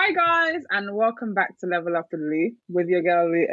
Hi guys, and welcome back to Level Up with Lu with your girl Lu.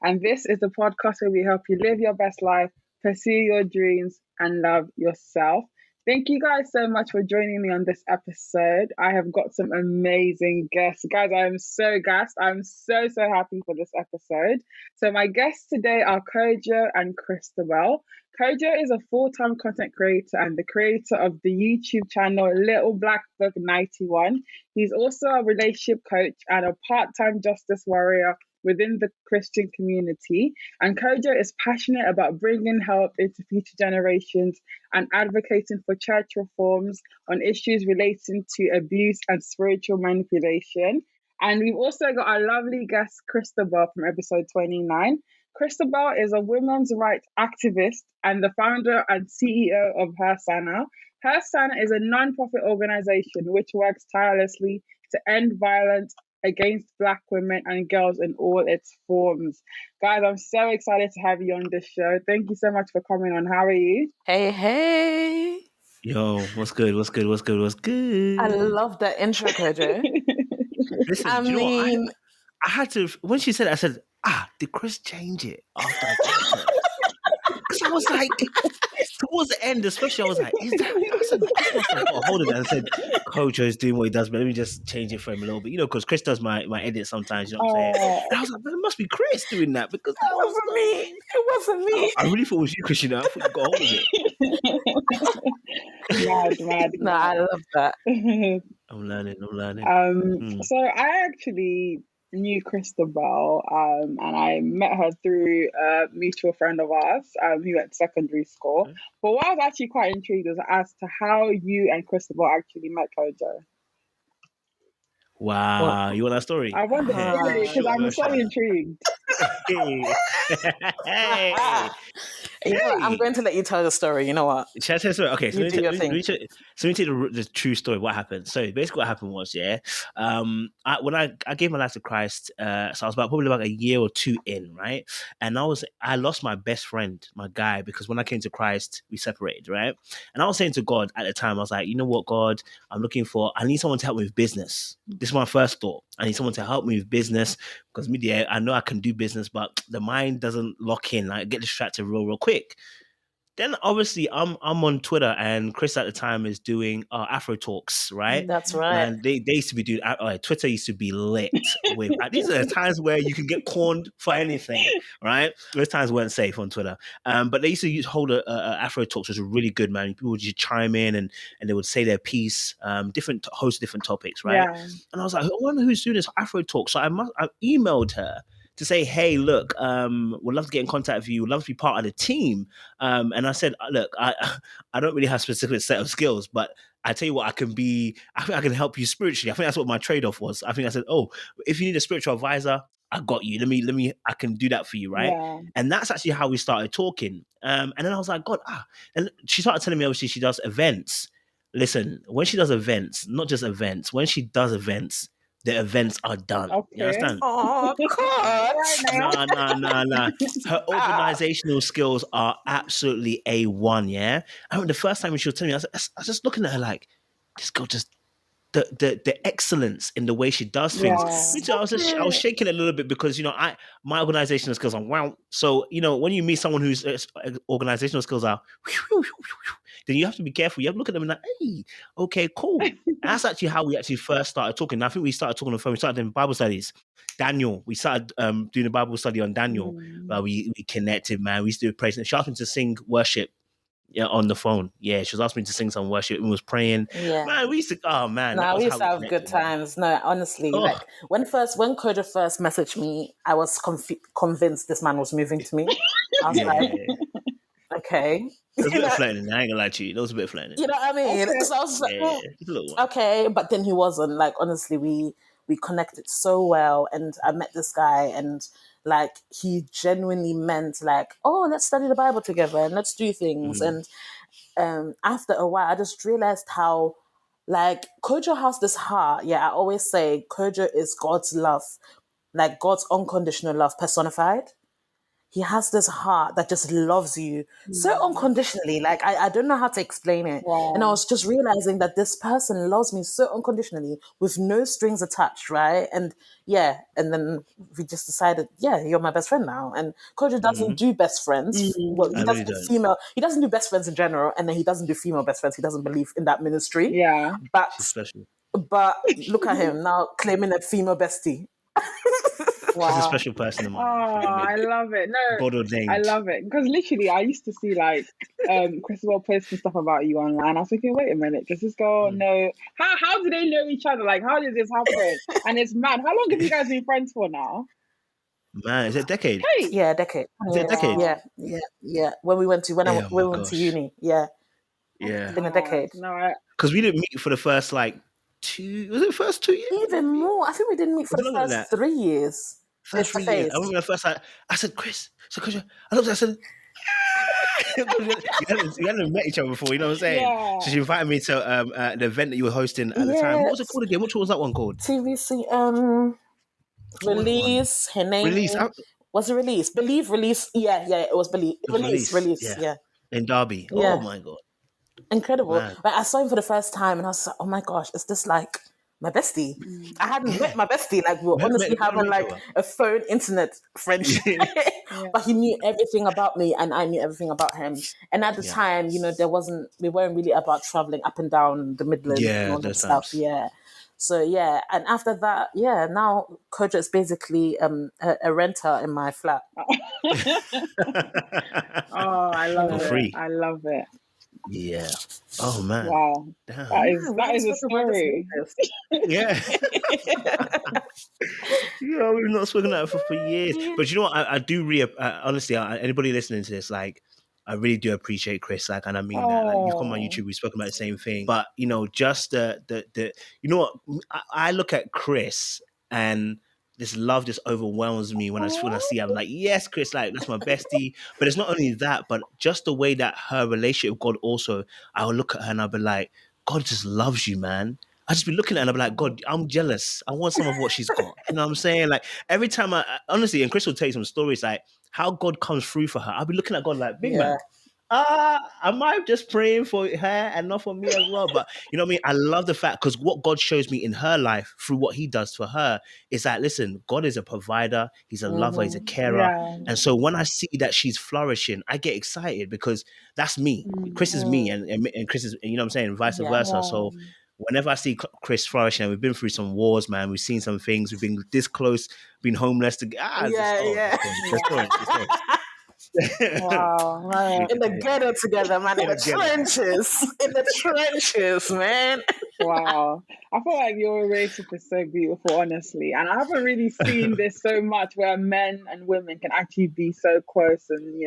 And this is the podcast where we help you live your best life, pursue your dreams, and love yourself. Thank you guys so much for joining me on this episode. I have got some amazing guests. Guys, I am so gassed. I'm so happy for this episode. So my guests today are Kojo and Christabel. Kojo is a full-time content creator and the creator of the YouTube channel Little Black Book 91. He's also a relationship coach and a part-time justice warrior within the Christian community. And Kojo is passionate about bringing help into future generations and advocating for church reforms on issues relating to abuse and spiritual manipulation. And we've also got our lovely guest, Christabel, from episode 29. Christabel is a women's rights activist and the founder and CEO of Her Sana. Her Sana is a non-profit organization which works tirelessly to end violence against Black women and girls in all its forms. Guys, I'm so excited to have you on this show. Thank you so much for coming on. How are you? Hey. Yo, what's good? What's good? What's good? What's good? I love that intro, Kojo. Listen, do you know what? I had to, when she said it, I said, did Chris change it after I checked it? Because I was like, towards the end, especially, I was like, is that? I said, Chris must have got a hold of that. I said, Kojo is doing what he does, but let me just change it for him a little bit. You know, because Chris does my edit sometimes, you know what I'm saying? And I was like, it must be Chris doing that because that wasn't me. It wasn't me. I really thought it was you, Chris, you know? I thought you got a hold of it. Mad. No, I love that. I'm learning. So I actually knew Christabel, and I met her through a mutual friend of ours who went to secondary school. Okay. But what I was actually quite intrigued was as to how you and Christabel actually met Kojo. Wow, you want that story? I wonder because I'm so intrigued. Hey. You know what? I'm going to let you tell the story. You know what? Should I tell the story? Okay, so let me tell the true story. What happened? So basically, what happened was, when I gave my life to Christ, so I was probably about a year or two in, right? And I lost my best friend, my guy, because when I came to Christ, we separated, right? And I was saying to God at the time, I was like, you know what, God, I need someone to help me with business. This is my first thought. I need someone to help me with business because I know I can do business, but the mind doesn't lock in. I get distracted real quick. Then obviously I'm on Twitter and Chris at the time is doing Afro Talks, right? That's right. And they used to be doing Twitter used to be lit with these are the times where you can get corned for anything, right? Those times weren't safe on Twitter. But they used to hold a Afro Talks, which was really good, man. People would just chime in and they would say their piece, host different topics, right? Yeah. And I was like, I wonder who's doing this Afro Talk. So I emailed her to say, hey, look, we'd love to get in contact with you. We'd love to be part of the team. And I said, look, I don't really have a specific set of skills, but I tell you what, I think I can help you spiritually. I think that's what my trade-off was. I think I said, if you need a spiritual advisor, I got you. Let me, I can do that for you, right? Yeah. And that's actually how we started talking. And then I was like, God, and she started telling me, obviously, she does events. Listen, when she does events, not just events, when she does events, the events are done. Okay. You understand? Oh, God. Nah. Her organizational skills are absolutely A1, yeah? I remember the first time she was telling me, I was just looking at her like, this girl just, the excellence in the way she does things. Yeah. I was shaking a little bit because, my organizational skills are wow. So, when you meet someone whose organizational skills are then you have to be careful. You have to look at them and like, hey, okay, cool. That's actually how we actually first started talking. I think we started talking on the phone. We started doing Bible studies. Daniel, we started doing a Bible study on Daniel. We connected, man. We used to do praise. She asked me to sing worship on the phone. Yeah, she was asking me to sing some worship and we was praying. Yeah. Man, we used to, we used to have good times. Man. No, honestly, like when Kojo first messaged me, I was convinced this man was moving to me. I was like, okay. It was a bit of flirting. I ain't gonna lie to you. It was a bit of flirting. You know what I mean? Okay. So I was like, okay. But then he wasn't. Like, honestly, we connected so well. And I met this guy and like, he genuinely meant like, let's study the Bible together and let's do things. And after a while, I just realized how like Kojo has this heart. Yeah, I always say Kojo is God's love, like God's unconditional love personified. he has this heart that just loves you so unconditionally. Like, I don't know how to explain it. Wow. And I was just realizing that this person loves me so unconditionally with no strings attached, right? And yeah, and then we just decided, yeah, you're my best friend now. And Kojo doesn't do best friends. Well, I he really doesn't do don't. female, he doesn't do best friends in general, and then he doesn't do female best friends. He doesn't believe in that ministry. Yeah. She's special. But look at him now claiming a female bestie. Wow. She's a special person in my life. Oh, I love it. No, God ordained. I love it. Because literally, I used to see like Christabel posting stuff about you online. I was thinking, wait a minute, does this girl know? How do they know each other? Like, how did this happen? And it's mad. How long have you guys been friends for now? Man, is it a decade? Hey. Yeah, a decade. Is it a decade? Yeah. When we went to when Yeah, we my went to gosh. uni. Yeah, Yeah. it's been a decade. No, Because we didn't meet for the first like 2. Was it first 2 years? Even more. I think we didn't meet for Was it the longer first than that? 3 years. First 3 years. I remember the first time I said, Chris, so Kojo, I looked at her, I said, you hadn't met each other before, you know what I'm saying? Yeah. So she invited me to the event that you were hosting at the time. What was it called again? Which one was that one called? TVC release. Her name Release. was it release? Believe release. Yeah, it was believe. Release. Yeah. In Derby. Yeah. Oh my God. Incredible. Man. Like, I saw him for the first time and I was like, oh my gosh, is this like my bestie? I hadn't met my bestie. Like, we were honestly having like a phone internet friendship. But he knew everything about me and I knew everything about him. And at the time, we weren't really about traveling up and down the Midlands and all that stuff. Yeah. So yeah, and after that, now Kojo is basically a renter in my flat. Oh, I love it. Free. I love it. Yeah. Oh man. Wow. Damn. That is a story. Yeah. We've not spoken about it for years. But you know what? I do honestly, anybody listening to this, like, I really do appreciate Chris. Like, and I mean that. Like, you've come on YouTube, we've spoken about the same thing. But just the you know what? I look at Chris and this love just overwhelms me when I see. I'm like, yes, Chris, like, that's my bestie. But it's not only that, but just the way that her relationship with God also. I will look at her and I'll be like, God just loves you, man. I just be looking at her and I'll be like, God, I'm jealous. I want some of what she's got. You know what I'm saying? Like, every time honestly, and Chris will tell you some stories like how God comes through for her. I'll be looking at God like, big man. Am I just praying for her and not for me as well? But you know what I mean? I love the fact, because what God shows me in her life through what he does for her is that, listen, God is a provider. He's a lover. He's a carer. Yeah. And so when I see that she's flourishing, I get excited because that's me. Chris is me and Chris is, you know what I'm saying? Vice versa. So whenever I see Chris flourishing, and we've been through some wars, man, we've seen some things, we've been this close, been homeless. Wow, right. In the ghetto together, man. In the trenches, man. Wow. I feel like your relationship is so beautiful, honestly. And I haven't really seen this so much where men and women can actually be so close and,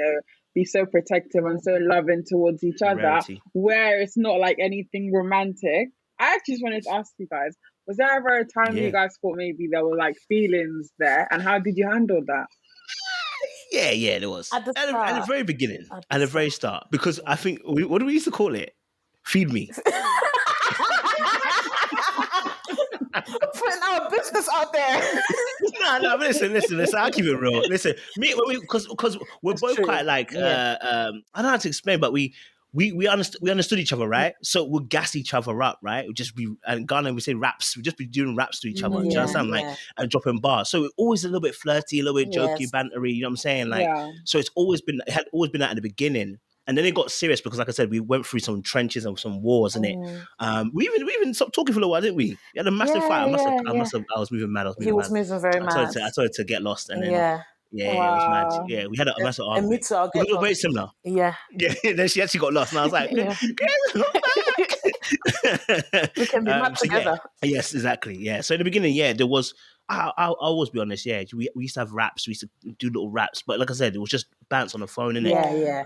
be so protective and so loving towards each other, where it's not like anything romantic. I actually just wanted to ask you guys, was there ever a time you guys thought maybe there were like feelings there, and how did you handle that? Yeah, there was. At the very beginning, at the very start. Because I think, what do we used to call it? Feed me. Putting our business out there. No, listen, I'll keep it real. Listen, because we're both quite like, I don't know how to explain, but we understood each other, right? So we'll gas each other up, right? We'll just be, and Ghana, we say raps. We'll just be doing raps to each other. Do you understand? Like, and dropping bars. So it's always a little bit flirty, a little bit jokey, bantery. You know what I'm saying? Like, so it had always been that at the beginning. And then it got serious because, like I said, we went through some trenches and some wars, innit? We even stopped talking for a little while, didn't we? We had a massive fight. I was moving mad. He was moving very mad. I told her to get lost, and then it was mad. Yeah, we had a massive argument. And me too. We were very similar. Yeah. Then she actually got lost, and I was like, we can be mad together. Yes, exactly. Yeah. So in the beginning, there was. I'll always be honest. Yeah, we used to have raps. We used to do little raps, but like I said, it was just bounce on the phone, innit? Yeah.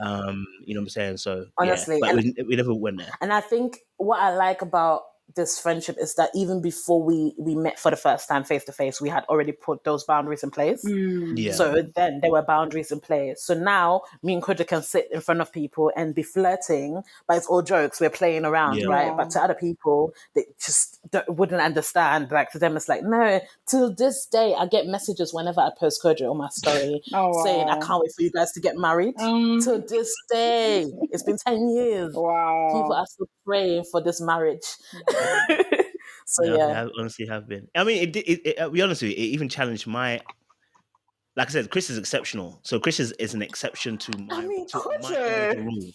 You know what I'm saying? So honestly, but we never went there. And I think what I like about this friendship is that even before we met for the first time face to face, we had already put those boundaries in place. Yeah. So then there were boundaries in place. So now me and Kojo can sit in front of people and be flirting, but it's all jokes. We're playing around, Yeah. right? Yeah. But to other people, they just wouldn't understand. Like to them, it's like, no, till this day, I get messages whenever I post Kojo on my story saying, I can't wait for you guys to get married. Till this day, it's been 10 years. Wow. People are still praying for this marriage. So They honestly have been. I mean, I'll be honest with you, it even challenged my. Like I said, Chris is exceptional. So Chris is an exception to my Kojo. rule.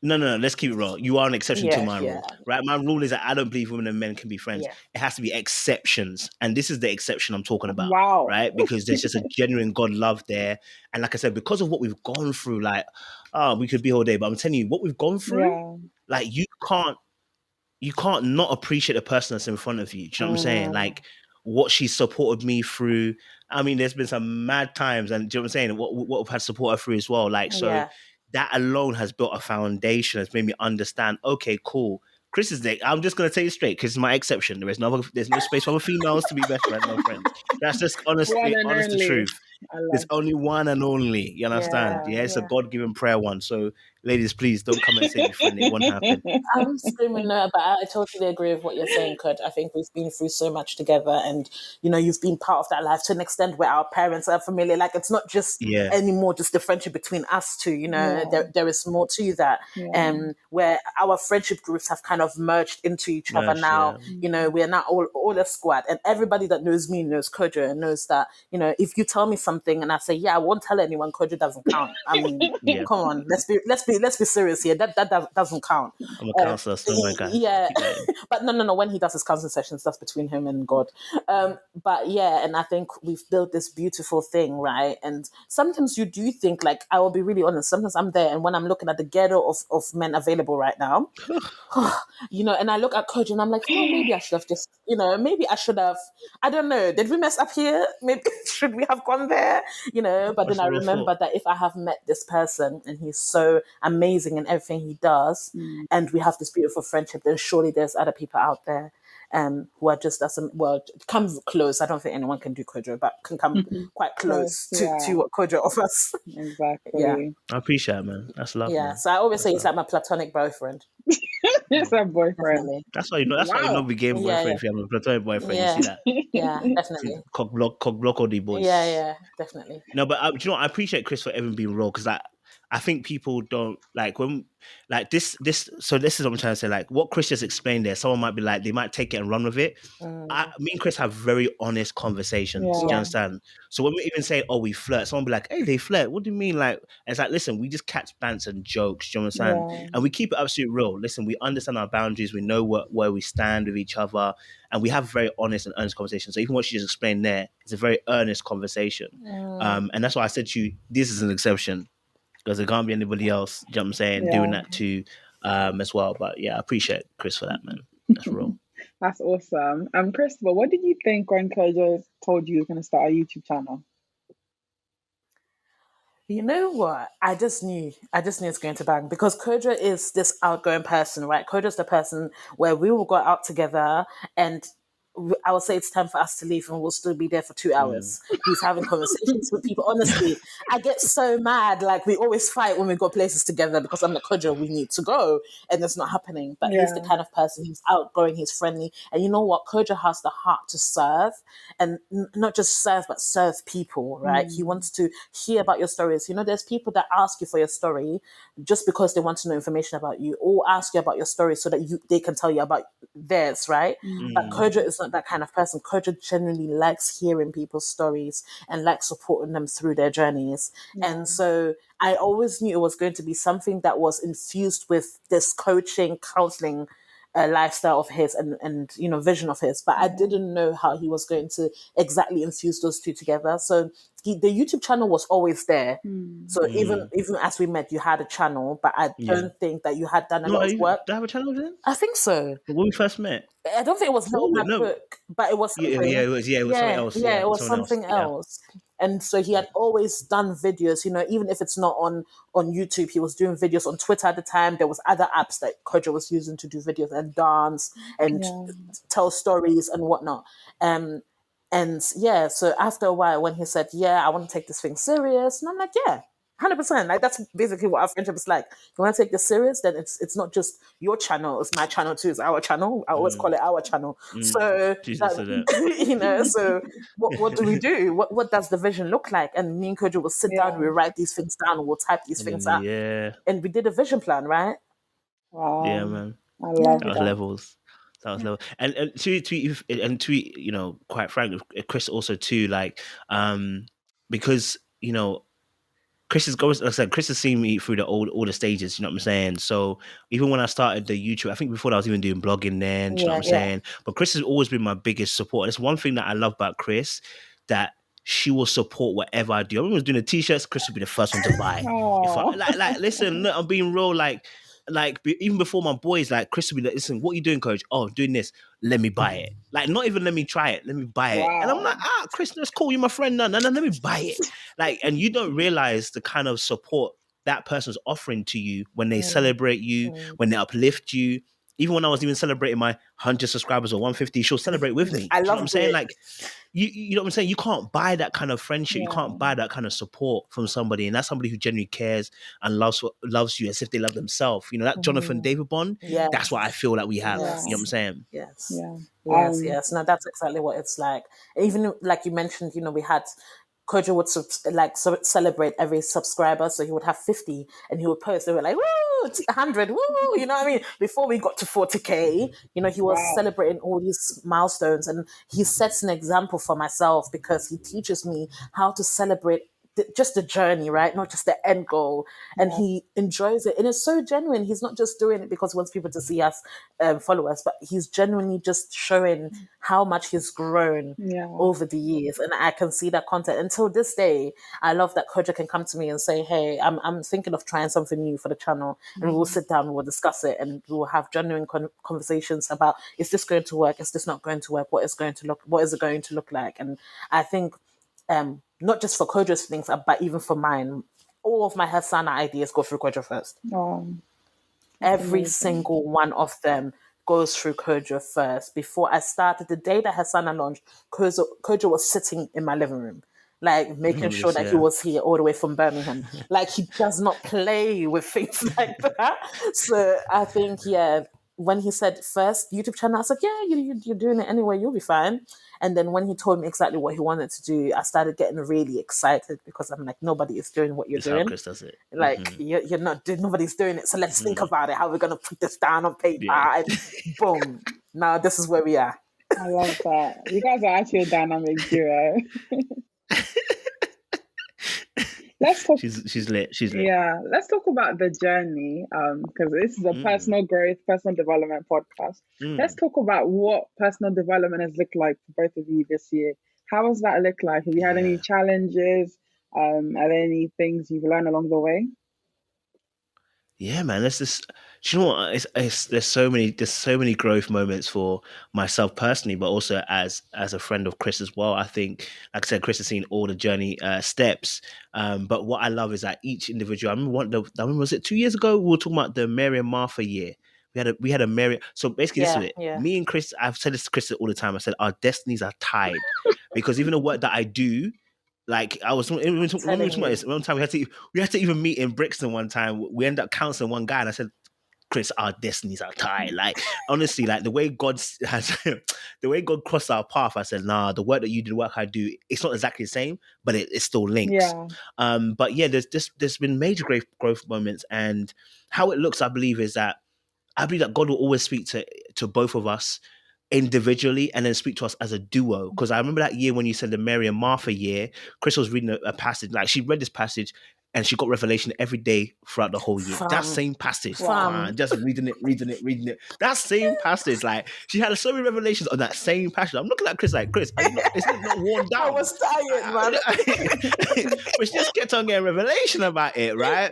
No. Let's keep it real. You are an exception to my Yeah. rule, right? My rule is that I don't believe women and men can be friends. Yeah. It has to be exceptions, and this is the exception I'm talking about, Wow. right? Because there's just a genuine God love there, and like I said, because of what we've gone through, like, we could be all day, but I'm telling you, what we've gone through, like, you can't not appreciate the person that's in front of you. Do you know what I'm saying? Like, what she supported me through. I mean, there's been some mad times, and do you know what I'm saying? What I've had support her through as well. Like, so that alone has built a foundation, has made me understand, okay, cool. Chris is there. I'm just gonna tell you straight, because it's my exception. There's no space for other females to be best friends, no friends. That's just honest the truth. There's only one and only. You understand? Yeah, it's a God-given prayer one. So, ladies, please don't come and say be friendly. It won't happen. I'm screaming no, but I totally agree with what you're saying, Kurt. I think we've been through so much together, and you've been part of that life to an extent where our parents are familiar. Like, it's not just anymore just the friendship between us two. There is more to that, where our friendship groups have kind of merged into each other now. We are now all a squad, and everybody that knows me knows Kojo and knows that if you tell me something and I say I won't tell anyone, Kojo doesn't count. I mean, come on, let's be serious here. That doesn't count. I'm a counselor, so my God. Yeah, but no. When he does his counseling sessions, that's between him and God. But yeah, and I think we've built this beautiful thing, right? And sometimes you do think, like, I will be really honest. Sometimes I'm there, and when I'm looking at the ghetto of men available right now, and I look at Kojo and I'm like, maybe I should have just, maybe I should have. I don't know. Did we mess up here? Maybe should we have gone there? But then I remember that if I have met this person and he's so amazing in everything he does, and we have this beautiful friendship, then surely there's other people out there who are just come close. I don't think anyone can do Kojo, but can come quite close to what Kojo offers. Exactly. Yeah. I appreciate it, man. That's love. Yeah. Man. So I always say he's like my platonic boyfriend. It's a boyfriend. Definitely. That's why you became boyfriend if you have a platonic boyfriend. Yeah. You see that? Yeah, definitely. Cock block all the boys. Yeah, definitely. No, but do you know what? I appreciate Chris for even being raw, because I think people don't like when like this. So this is what I'm trying to say. Like what Chris just explained there, someone might be like, they might take it and run with it. Me and Chris have very honest conversations. Do you understand? So when we even say, "Oh, we flirt," someone be like, "Hey, they flirt." What do you mean? Like, it's like, listen, we just catch bants and jokes. Do you understand? Yeah. And we keep it absolutely real. Listen, we understand our boundaries. We know where we stand with each other, and we have very honest and earnest conversations. So even what she just explained there is a very earnest conversation. And that's why I said to you, this is an exception. Because there can't be anybody else, you know what I'm saying, doing that too as well. But yeah, I appreciate Chris for that, man. That's real. That's awesome. Christabel, what did you think when Kojo told you he was going to start a YouTube channel? You know what? I just knew it's going to bang, because Kojo is this outgoing person, right? Kojo's the person where we will go out together and I will say it's time for us to leave and we'll still be there for 2 hours. He's having conversations with people. Honestly, I get so mad. Like, we always fight when we go places together because I'm like, Kojo, we need to go. And it's not happening. But he's the kind of person who's outgoing, he's friendly. And you know what? Kojo has the heart to serve, and not just serve, but serve people, right? He wants to hear about your stories. There's people that ask you for your story just because they want to know information about you, or ask you about your story so that they can tell you about theirs, right? But Kojo is not that kind of person. Kojo genuinely likes hearing people's stories and likes supporting them through their journeys. And so I always knew it was going to be something that was infused with this coaching, counseling lifestyle of his and vision of his, but I didn't know how he was going to exactly infuse those two together. So the YouTube channel was always there. Mm. So even as we met, you had a channel, but I don't think that you had done a No, lot of work. do I have a channel then? I think so. When we first met? I don't think it was Little Mad No. Book, but it was something. It was something else. Yeah, it was something else. And so he had always done videos, even if it's not on YouTube, he was doing videos on Twitter at the time. There was other apps that Kojo was using to do videos and dance and tell stories and whatnot. So after a while, when he said, "Yeah, I want to take this thing serious," and I'm like, "Yeah, 100%." Like that's basically what our friendship is like. You want to take this serious, then it's not just your channel; it's my channel too. It's our channel. I always call it our channel. So so what do we do? What does the vision look like? And me and Kojo will sit down, we write these things down, we'll type these things out, and we did a vision plan, right? Wow. Yeah, man. I love that was levels. That was level. And to quite frank, Chris also too, like, because Chris is going. Like I said, Chris has seen me through all the stages. You know what I'm saying? So even when I started the YouTube, I think before that I was even doing blogging then. You know what I'm saying? But Chris has always been my biggest support. It's one thing that I love about Chris, that she will support whatever I do. I remember I was doing the t-shirts. Chris would be the first one to buy. If I listen, I'm being real. Like even before my boys, like Chris would be like, "Listen, what are you doing, Coach? Oh, I'm doing this. Let me buy it. Like, not even let me try it. Let me buy it." And I'm like, Chris, that's cool. You're my friend. No, let me buy it. Like, and you don't realize the kind of support that person's offering to you when they celebrate you, when they uplift you. Even when I was even celebrating my 100 subscribers or 150, she'll celebrate with me. I love what I'm saying. Like, you know what I'm saying? You can't buy that kind of friendship. You can't buy that kind of support from somebody. And that's somebody who genuinely cares and loves you as if they love themselves. That Jonathan David bond, that's what I feel like we have. You know what I'm saying? Yes. Yeah. Yes. No, that's exactly what it's like. Even like you mentioned, we had Kojo would celebrate every subscriber, so he would have 50, and he would post. They were like, "Woo, 100, woo!" You know what I mean? Before we got to 40K, he was celebrating all these milestones, and he sets an example for myself because he teaches me how to celebrate just the journey, right? Not just the end goal. And he enjoys it. And it's so genuine. He's not just doing it because he wants people to see us, follow us, but he's genuinely just showing how much he's grown over the years. And I can see that content. Until this day, I love that Kojo can come to me and say, "Hey, I'm thinking of trying something new for the channel." And we'll sit down, we'll discuss it, and we'll have genuine conversations about, is this going to work? Is this not going to work? What is it going to look like? And I think, not just for Kojo's things, but even for mine, all of my Hasana ideas go through Kojo first. Every single one of them goes through Kojo first. Before I started, the day that Hasana launched, Kojo was sitting in my living room, like making sure that he was here all the way from Birmingham. Like, he does not play with things like that. So I think, when he said first YouTube channel, I said, "Yeah, you're doing it anyway, you'll be fine." And then when he told me exactly what he wanted to do, I started getting really excited because I'm like, nobody is doing what you're doing. How Chris does it. Like, you're not doing, nobody's doing it. So let's think about it, how we're going to put this down on paper. And boom, now this is where we are. I love that. You guys are actually a dynamic duo. Let's talk. She's lit. She's lit. Yeah, let's talk about the journey, because this is a personal growth, personal development podcast. Let's talk about what personal development has looked like for both of you this year. How has that looked like? Have you had any challenges? Are there any things you've learned along the way? Yeah, man. Do you know what? There's so many growth moments for myself personally, but also as a friend of Chris as well. I think, like I said, Chris has seen all the journey steps. But what I love is that each individual. I remember was it 2 years ago? We were talking about the Mary and Martha year. We had a Mary. So basically, this is it. Yeah. Me and Chris. I've said this to Chris all the time. I said our destinies are tied because even the work that I do. Like I was, one time we had to even meet in Brixton one time. We ended up counseling one guy, and I said, "Chris, our destinies are tied." Like honestly, like the way God crossed our path, I said, "Nah, the work that you do, the work I do, it's not exactly the same, but it still links." But yeah, there's been major growth moments, and how it looks, I believe that God will always speak to both of us individually and then speak to us as a duo. Because I remember that year when you said the Mary and Martha year, Chris was reading a passage, like she read this passage and she got revelation every day throughout the whole year. That same passage, just reading it. That same passage, like she had so many revelations on that same passage. I'm looking at Chris like, Chris, isn't it not worn down? I was tired, man. But she just kept on getting revelation about it, right?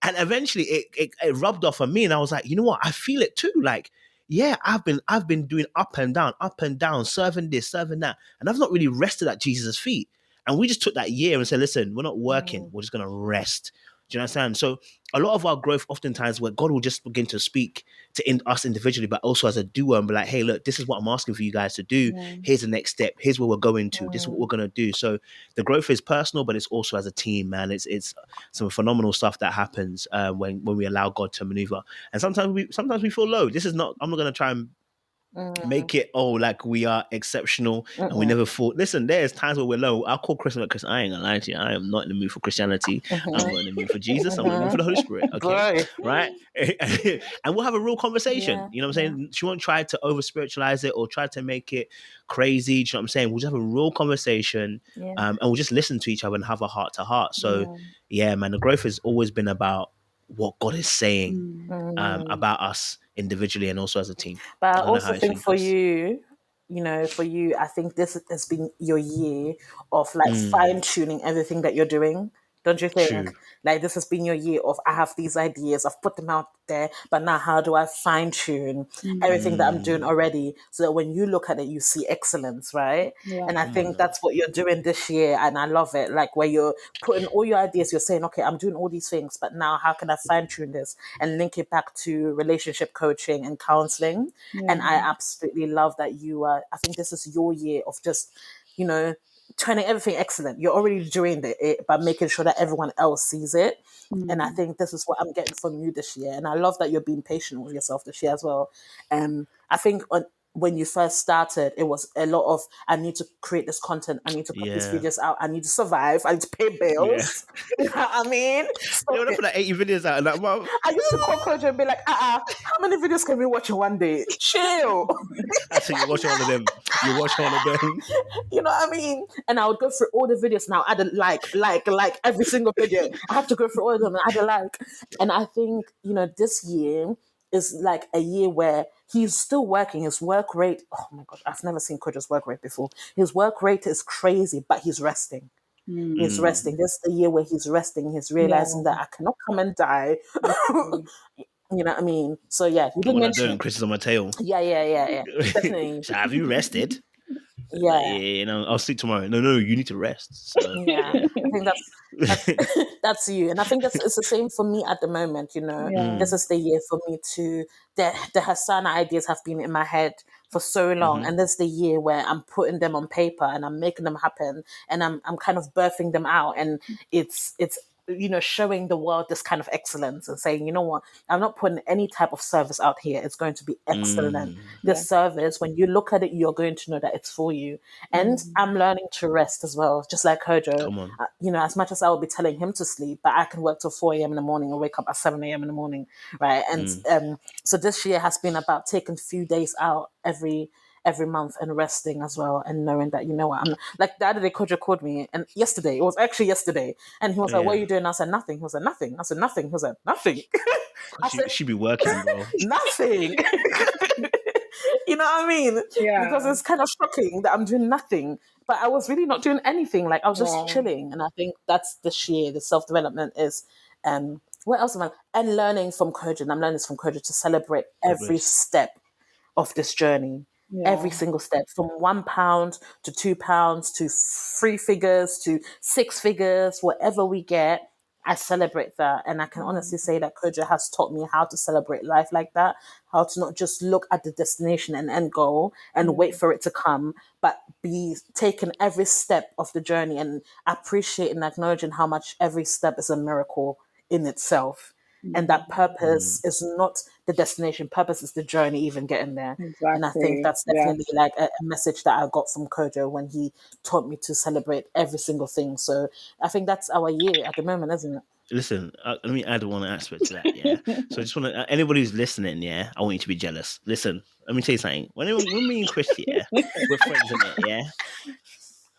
And eventually it rubbed off on me, and I was like, you know what? I feel it too. Like, yeah, I've been doing up and down, serving this, serving that, and I've not really rested at Jesus' feet. And we just took that year and said, listen, we're not working. We're just going to rest. Do you understand? So a lot of our growth oftentimes where God will just begin to speak to us individually, but also as a doer and be like, hey, look, this is what I'm asking for you guys to do. Here's the next step. Here's where we're going to. This is what we're going to do. So the growth is personal, but it's also as a team, man. It's some phenomenal stuff that happens when we allow God to maneuver. And sometimes we feel low. This is not, I'm not going to try and make it like we are exceptional and we never thought. Listen, there's times where we're low. I'll call Chris like, Chris, I ain't gonna lie to you, I am not in the mood for Christianity. I'm not in the mood for Jesus. I'm in the mood for the Holy Spirit. Okay, right? And we'll have a real conversation. You know what I'm saying? She won't try to over spiritualize it or try to make it crazy. Do you know what I'm saying? We'll just have a real conversation, and we'll just listen to each other and have a heart to heart. So yeah, man, the growth has always been about what God is saying about us individually and also as a team. But I also think for you, I think this has been your year of like fine tuning everything that you're doing. Don't you think? True. Like this has been your year of I have these ideas, I've put them out there, but now how do I fine tune everything that I'm doing already so that when you look at it, you see excellence, right? Yeah. And I think that's what you're doing this year, and I love it. Like where you're putting all your ideas, you're saying, okay, I'm doing all these things, but now how can I fine tune this and link it back to relationship coaching and counseling? And I absolutely love that I think this is your year of just, turning everything excellent. You're already doing it, but making sure that everyone else sees it. And I think this is what I'm getting from you this year. And I love that you're being patient with yourself this year as well. I think when you first started, it was a lot of, I need to create this content. I need to put these videos out. I need to survive. I need to pay bills. You know what I mean? So, they want to put like 80 videos out in that month. I used to call Kojo and be like, how many videos can we watch in one day? Chill. I said, you watch all of them. You watch all of them. You know what I mean? And I would go through all the videos now. Add a like every single video. I have to go through all of them and add a like. And I think, this year is like a year where he's still working. His work rate, oh my gosh, I've never seen Kojo's work rate before. His work rate is crazy, but he's resting. He's resting. This is the year where he's resting. He's realizing that I cannot come and die. You know what I mean? So yeah, you did mention doing Chris is on my tail. Yeah. Definitely. So have you rested? Yeah. I'll sleep tomorrow. No, you need to rest. So. Yeah, I think that's you, and I think it's the same for me at the moment. This is the year for me to the Hasana ideas have been in my head for so long, and this is the year where I'm putting them on paper and I'm making them happen, and I'm kind of birthing them out, and it's showing the world this kind of excellence and saying, you know what, I'm not putting any type of service out here. It's going to be excellent. This service, when you look at it, you're going to know that it's for you. And I'm learning to rest as well, just like Kojo. Come on. As much as I will be telling him to sleep, but I can work till 4 a.m. in the morning and wake up at 7 a.m. in the morning, right? And so this year has been about taking a few days out every month and resting as well, and knowing that, I'm like the other day Kojo called me, and it was actually yesterday, and he was like, what are you doing? I said nothing. He was like, nothing. I said nothing. He was like, nothing. She be working, bro. Nothing. You know what I mean? Yeah. Because it's kind of shocking that I'm doing nothing, but I was really not doing anything. Like I was just chilling, and I think that's this year. The self-development is what else am I? And learning from Kojo, and I'm learning this from Kojo, to celebrate every step of this journey. Yeah. Every single step, from £1 to £2 to 3 figures to 6 figures, whatever we get, I celebrate that. And I can honestly say that Kojo has taught me how to celebrate life like that, how to not just look at the destination and end goal and wait for it to come, but be taking every step of the journey and appreciating and acknowledging how much every step is a miracle in itself. And that purpose is not the destination. Purpose is the journey, even getting there. Exactly. And I think that's definitely like a message that I got from Kojo when he taught me to celebrate every single thing. So I think that's our year at the moment, isn't it? Listen, let me add one aspect to that. Yeah. So I just want to, anybody who's listening, yeah, I want you to be jealous. Listen, let me tell you something. When me and Chris, yeah, we're friends in it, yeah.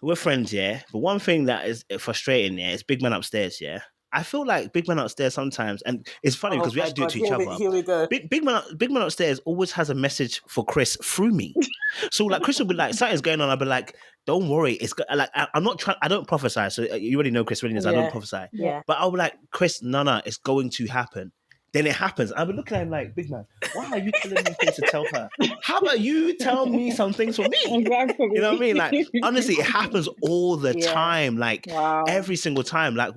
We're friends, yeah. But one thing that is frustrating, yeah, is big man upstairs, yeah. I feel like big man upstairs sometimes, and it's funny because we my actually do it God, to each other. here we go. Big man upstairs always has a message for Chris through me. So like Chris will be like, something's going on. I'll be like, don't worry, it's like I'm not trying. I don't prophesy. So you already know Chris Williams. I don't prophesy. Yeah. But I'll be like, Chris, no, it's going to happen. Then it happens. I'll be looking at him like, big man, why are you telling me things to tell her? How about you tell me some things for me? Exactly. You know what I mean? Like, honestly, it happens all the time. Like, every single time. Like,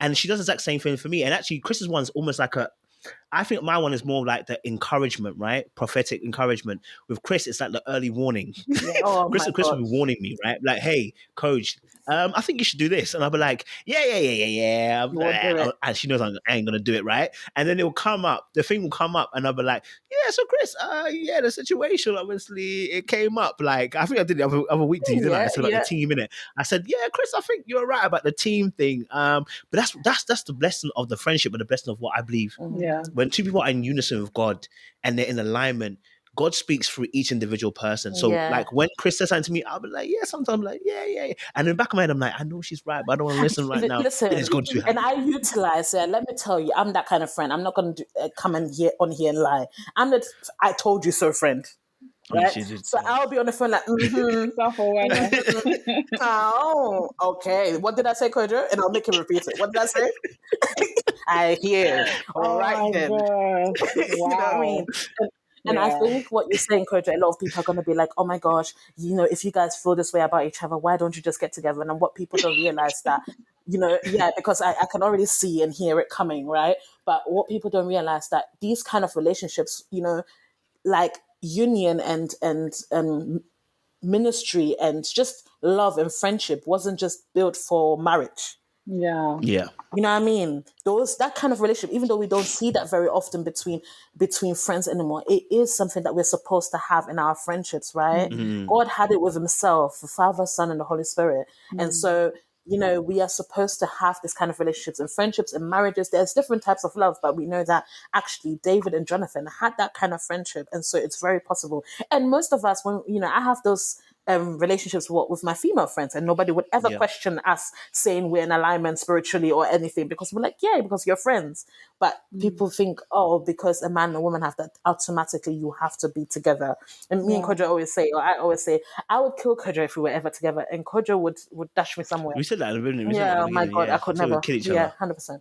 and she does the exact same thing for me. And actually, Chris's one's almost like I think my one is more like the encouragement, right? Prophetic encouragement. With Chris, it's like the early warning. Oh, Chris will be warning me, right? Like, hey, coach, I think you should do this. And I'll be like, yeah. And she knows I ain't going to do it, right? And then the thing will come up, and I'll be like, yeah, so Chris, the situation, obviously, it came up. Like, I think I did it other week to you, didn't I? I said about the team, innit? I said, yeah, Chris, I think you're right about the team thing. But that's the blessing of the friendship, and the blessing of what I believe. Yeah. When two people are in unison with God and they're in alignment, God speaks through each individual person. So like when Chris says something to me, I'll be like, yeah, sometimes I'm like, yeah. And in the back of my head, I'm like, I know she's right, but I don't want to listen right now. Listen, it's going to happen. And I utilize it. Let me tell you, I'm that kind of friend. I'm not going to come on here and lie. I'm the I told you so friend. Right? So I'll be on the phone like, oh, okay. What did I say, Kojo? And I'll make him repeat it. What did I say? I hear. All right then. Wow. You know what I mean? And I think what you're saying, Kojo, a lot of people are going to be like, oh my gosh, if you guys feel this way about each other, why don't you just get together? And what people don't realize that, because I can already see and hear it coming, right? But what people don't realize that these kind of relationships, like union and ministry and just love and friendship wasn't just built for marriage. Yeah. You know what I mean? That kind of relationship, even though we don't see that very often between friends anymore, it is something that we're supposed to have in our friendships, right? Mm-hmm. God had it with himself, the Father, Son, and the Holy Spirit. Mm-hmm. And so, we are supposed to have this kind of relationships and friendships and marriages. There's different types of love, but we know that actually David and Jonathan had that kind of friendship. And so it's very possible. And most of us, when, I have those relationships with my female friends, and nobody would ever question us saying we're in alignment spiritually or anything, because we're like, because you're friends. But people think, because a man and a woman have that, automatically you have to be together. And me and Kojo always say, or I always say, I would kill Kojo if we were ever together, and Kojo would dash me somewhere. We said that in the beginning. My God, I could never. Kill each other. 100%.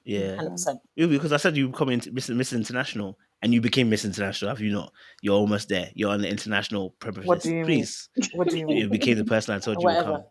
Yeah, 100%. Because I said you come into Miss International, and you became Miss International. Have you not? You're almost there. You're on the international preparation. What do you mean? What do you mean? You became the person I told you would come.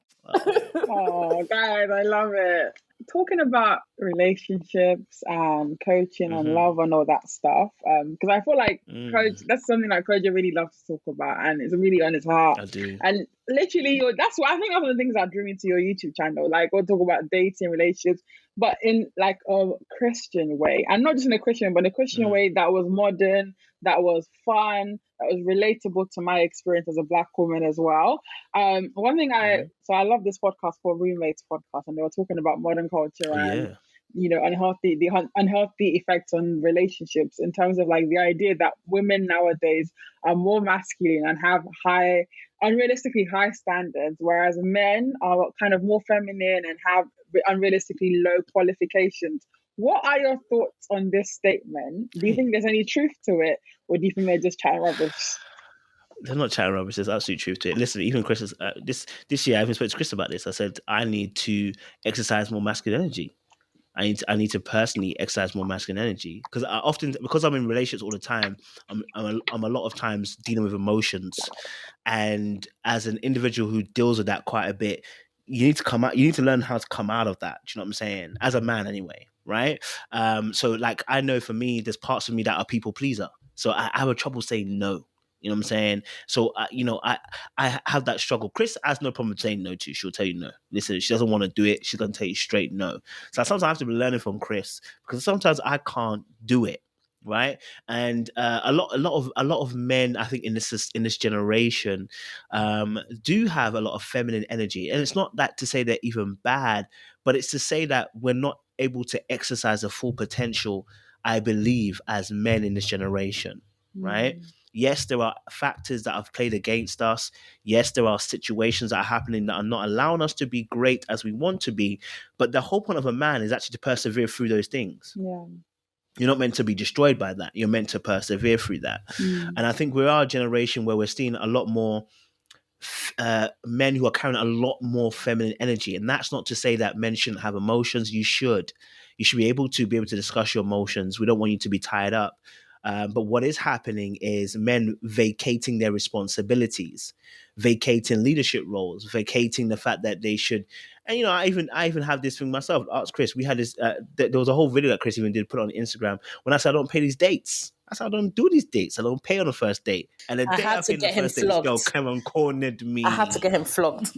Oh, guys, I love it. Talking about relationships and coaching and love and all that stuff, because I feel like Coach, that's something that Kojo really loves to talk about, and it's really on his heart. I do. And literally, that's what I think one of the things that drew me to your YouTube channel. Like, we'll talk about dating, relationships, but in like a Christian way, and not just in a Christian, but in a Christian way that was modern, that was fun, that was relatable to my experience as a Black woman as well. One thing so I love this podcast called Roommates Podcast, and they were talking about modern culture and unhealthy effects on relationships, in terms of like the idea that women nowadays are more masculine and have unrealistically high standards, whereas men are kind of more feminine and have unrealistically low qualifications. What are your thoughts on this statement? Do you think there's any truth to it, or do you think they're just chatting rubbish? They're not chatting rubbish. There's absolute truth to it. Listen, even Chris this year, I even spoke to Chris about this. I said I need to exercise more masculine energy. I need to personally exercise more masculine energy, because because I'm in relationships all the time, I'm a lot of times dealing with emotions, and as an individual who deals with that quite a bit, you need to learn how to come out of that. Do you know what I'm saying? As a man, anyway, right? So like, I know for me, there's parts of me that are people pleaser, so I have a trouble saying no. You know what I'm saying? So, I have that struggle. Chris has no problem saying no to you. She'll tell you no. Listen, she doesn't want to do it. She's going to tell you straight no. So sometimes I have to be learning from Chris, because sometimes I can't do it. Right. And a lot of men, I think, in this generation, do have a lot of feminine energy. And it's not that to say they're even bad, but it's to say that we're not able to exercise the full potential, I believe, as men in this generation. Right. Yes, there are factors that have played against us. Yes, there are situations that are happening that are not allowing us to be great as we want to be. But the whole point of a man is actually to persevere through those things. Yeah. You're not meant to be destroyed by that. You're meant to persevere through that. And I think we are a generation where we're seeing a lot more men who are carrying a lot more feminine energy. And that's not to say that men shouldn't have emotions. You should. You should be able to discuss your emotions. We don't want you to be tied up. But what is happening is men vacating their responsibilities, vacating leadership roles, vacating the fact that they should. And I even have this thing myself. Ask Chris. We had this. There was a whole video that Chris even did put on Instagram when I said I don't pay these dates. I said I don't do these dates. I don't pay on the first date. And the I day had I to paid on the get him first date, this girl flogged. came and cornered me. I had to get him flogged.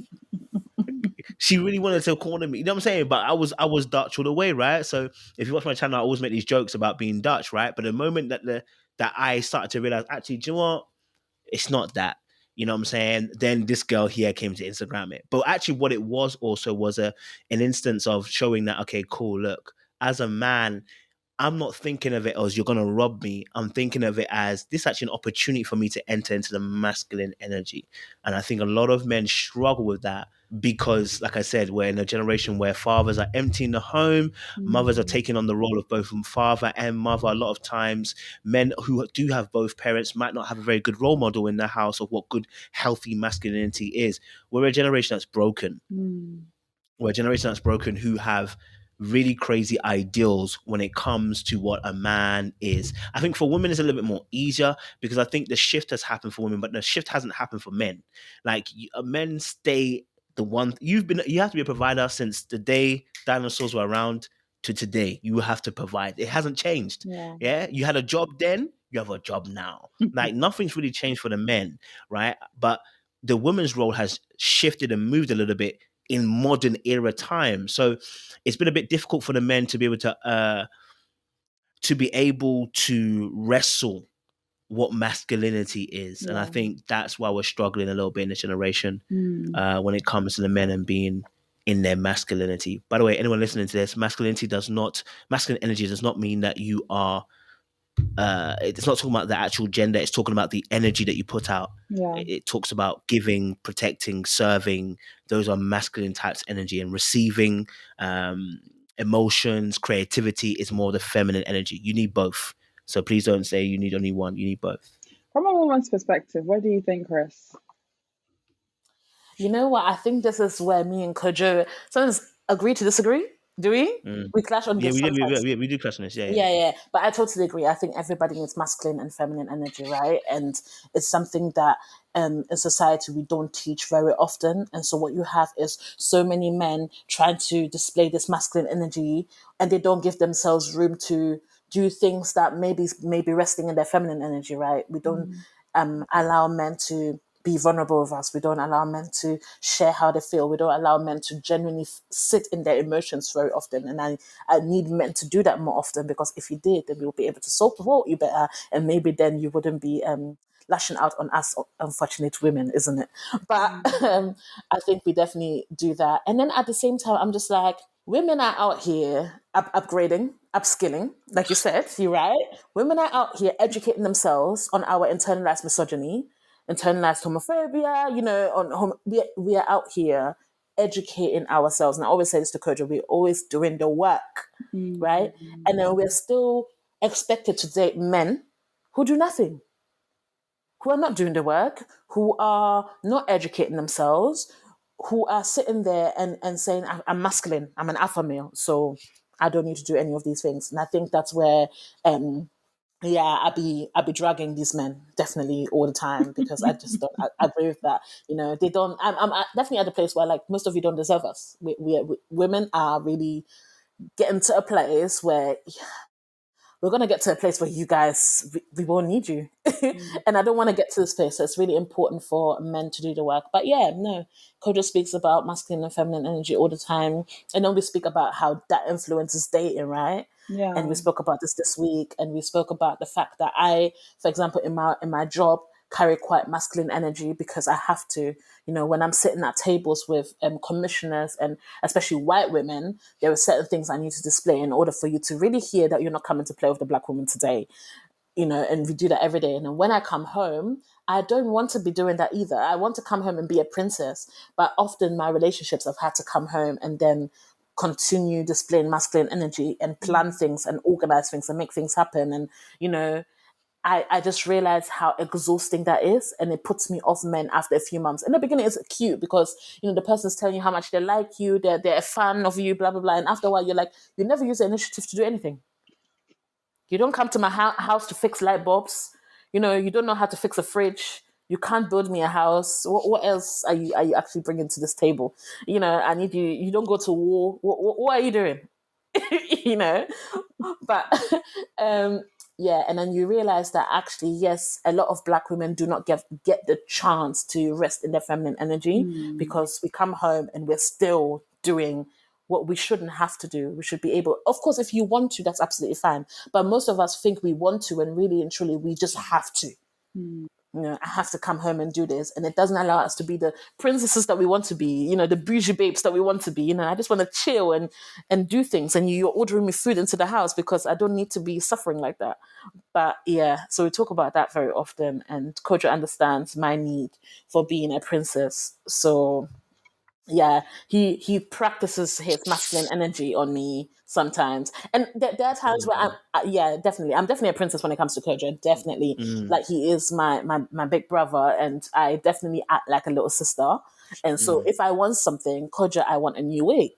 She really wanted to corner me. You know what I'm saying? But I was Dutch all the way, right? So if you watch my channel, I always make these jokes about being Dutch, right? But the moment that I started to realize, actually, do you know what? It's not that. You know what I'm saying? Then this girl here came to Instagram it. But actually what it was also was an instance of showing that, okay, cool, look, as a man, I'm not thinking of it as you're going to rob me. I'm thinking of it as this is actually an opportunity for me to enter into the masculine energy. And I think a lot of men struggle with that because, like I said, we're in a generation where fathers are emptying the home, mothers are taking on the role of both father and mother. A lot of times, men who do have both parents might not have a very good role model in their house of what good, healthy masculinity is. We're a generation that's broken. We're a generation that's broken who have really crazy ideals when it comes to what a man is. I think for women it's a little bit more easier because I think the shift has happened for women, but the shift hasn't happened for men. Like men stay the one you have to be a provider since the day dinosaurs were around to today. You have to provide. It hasn't changed. Yeah. You had a job then, you have a job now. Like nothing's really changed for the men, right? But the women's role has shifted and moved a little bit in modern era time. So it's been a bit difficult for the men to be able to wrestle what masculinity is. And I think that's why we're struggling a little bit in this generation when it comes to the men and being in their masculinity. By the way, anyone listening to this, masculine energy does not mean that you are it's not talking about the actual gender, it's talking about the energy that you put out. It talks about giving, protecting, serving. Those are masculine types energy, and receiving emotions, creativity is more the feminine energy. You need both, so please don't say you need only one. You need both. From a woman's perspective, what do you think, Chris? You know what? I think this is where me and Kojo sometimes agree to disagree. Do we? We clash on this. We do clash on this. Yeah. But I totally agree. I think everybody needs masculine and feminine energy, right? And it's something that in society we don't teach very often. And so what you have is so many men trying to display this masculine energy, and they don't give themselves room to do things that maybe resting in their feminine energy, right? We don't allow men to be vulnerable with us. We don't allow men to share how they feel. We don't allow men to genuinely sit in their emotions very often. And I need men to do that more often, because if you did, then we'll be able to support you better. And maybe then you wouldn't be lashing out on us unfortunate women, isn't it? But I think we definitely do that. And then at the same time, I'm just like, women are out here upgrading, upskilling, like you said, you're right. Women are out here educating themselves on our internalized misogyny, internalized homophobia, we are out here educating ourselves. And I always say this to Kojo, we're always doing the work, right? And then we're still expected to date men who do nothing, who are not doing the work, who are not educating themselves, who are sitting there and saying, I'm masculine, I'm an alpha male, so I don't need to do any of these things. And I think that's where I'll be dragging these men definitely all the time, because I just don't. I agree with that. They don't. I'm definitely at the place where, like, most of you don't deserve us. Women are really getting to a place where we're gonna get to a place where you guys we won't need you, and I don't want to get to this place. So it's really important for men to do the work. But Kojo speaks about masculine and feminine energy all the time, and then we speak about how that influences dating, right? Yeah. And we spoke about this week, and we spoke about the fact that I, for example, in my job, carry quite masculine energy, because I have to, when I'm sitting at tables with commissioners, and especially white women, there are certain things I need to display in order for you to really hear that you're not coming to play with the black woman today. and we do that every day. And then when I come home, I don't want to be doing that either. I want to come home and be a princess. But often my relationships have had to come home and then continue displaying masculine energy and plan things and organize things and make things happen. And, I just realized how exhausting that is, and it puts me off men after a few months. In the beginning, it's cute because the person's telling you how much they like you, they're a fan of you, blah blah blah. And after a while, you're like, you never use the initiative to do anything. You don't come to my house to fix light bulbs. You don't know how to fix a fridge. You can't build me a house. What else are you actually bringing to this table? I need you. You don't go to war. What are you doing? But yeah, and then you realize that actually, yes, a lot of Black women do not get the chance to rest in their feminine energy because we come home and we're still doing what we shouldn't have to do. We should be able, of course, if you want to, that's absolutely fine. But most of us think we want to, and really and truly, we just have to. I have to come home and do this. And it doesn't allow us to be the princesses that we want to be, the bougie babes that we want to be. I just want to chill and do things. And you're ordering me food into the house because I don't need to be suffering like that. But yeah, so we talk about that very often. And Kojo understands my need for being a princess. So yeah, he practices his masculine energy on me sometimes, and there are times where I'm definitely a princess when it comes to Kojo. Definitely, like he is my big brother, and I definitely act like a little sister. And so if I want something, Kojo, I want a new wig.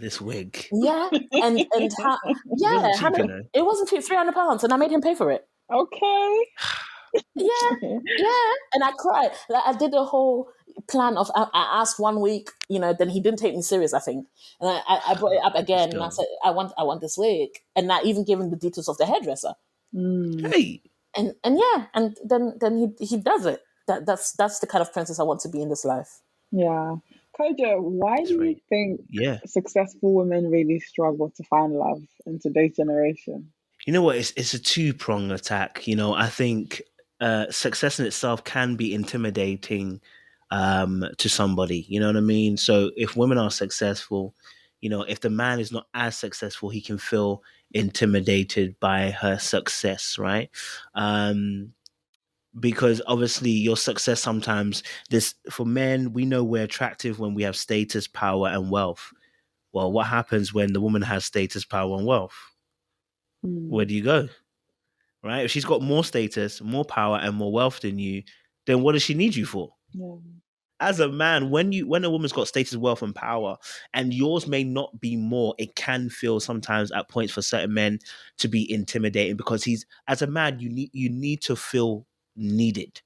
This wig. Yeah, and how, yeah, it wasn't cheap, it wasn't cheap, £300, and I made him pay for it. Okay. Yeah, and I cried. Like I did a whole plan of. I asked 1 week, then he didn't take me serious. I think, and I brought it up again, and I said, I want this wig, and I even gave him the details of the hairdresser. Hey, and yeah, and then he does it. That's the kind of princess I want to be in this life. Yeah, Kojo, why do you think successful women really struggle to find love in today's generation? You know what? It's a two-pronged attack. I think success in itself can be intimidating to somebody. You know what I mean? So if women are successful, if the man is not as successful, he can feel intimidated by her success, right? Because obviously your success sometimes, for men, we know we're attractive when we have status, power, and wealth. Well, what happens when the woman has status, power, and wealth? Where do you go? Right? If she's got more status, more power, and more wealth than you, then what does she need you for? Yeah. As a man, when a woman's got status, wealth, and power, and yours may not be more, it can feel sometimes at points for certain men to be intimidating because as a man, you need to feel needed.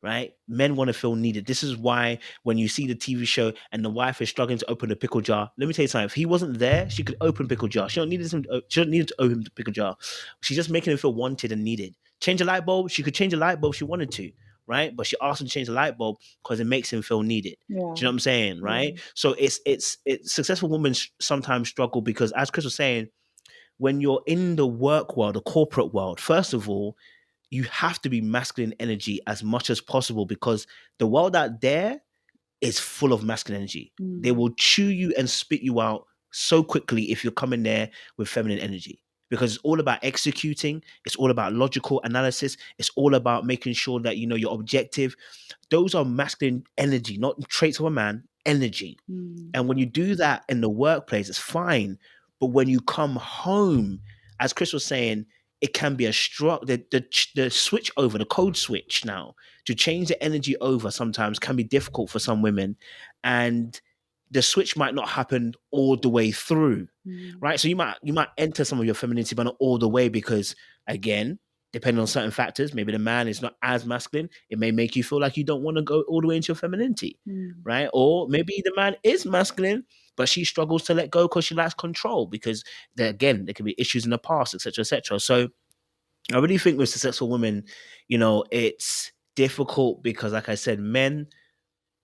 Right? Men want to feel needed. This is why when you see the TV show and the wife is struggling to open the pickle jar, let me tell you something. If he wasn't there, she could open pickle jar. She don't need him to open the pickle jar. She's just making him feel wanted and needed. Change a light bulb. She could change a light bulb if she wanted to, right? But she asked him to change the light bulb because it makes him feel needed. Yeah. Do you know what I'm saying, right? Yeah. So it's successful women sometimes struggle because, as Chris was saying, when you're in the work world, the corporate world, first of all, you have to be masculine energy as much as possible because the world out there is full of masculine energy. They will chew you and spit you out so quickly if you're coming there with feminine energy because it's all about executing. It's all about logical analysis. It's all about making sure that, you're objective. Those are masculine energy, not traits of a man, energy. And when you do that in the workplace, it's fine. But when you come home, as Chris was saying, it can be a struggle. The switch over, the code switch now to change the energy over sometimes can be difficult for some women. And the switch might not happen all the way through, right? So you might enter some of your femininity, but not all the way because, again, depending on certain factors, maybe the man is not as masculine. It may make you feel like you don't want to go all the way into your femininity, right? Or maybe the man is masculine, but she struggles to let go because she lacks control because, there can be issues in the past, etc., etc. So I really think with successful women, it's difficult because, like I said, men,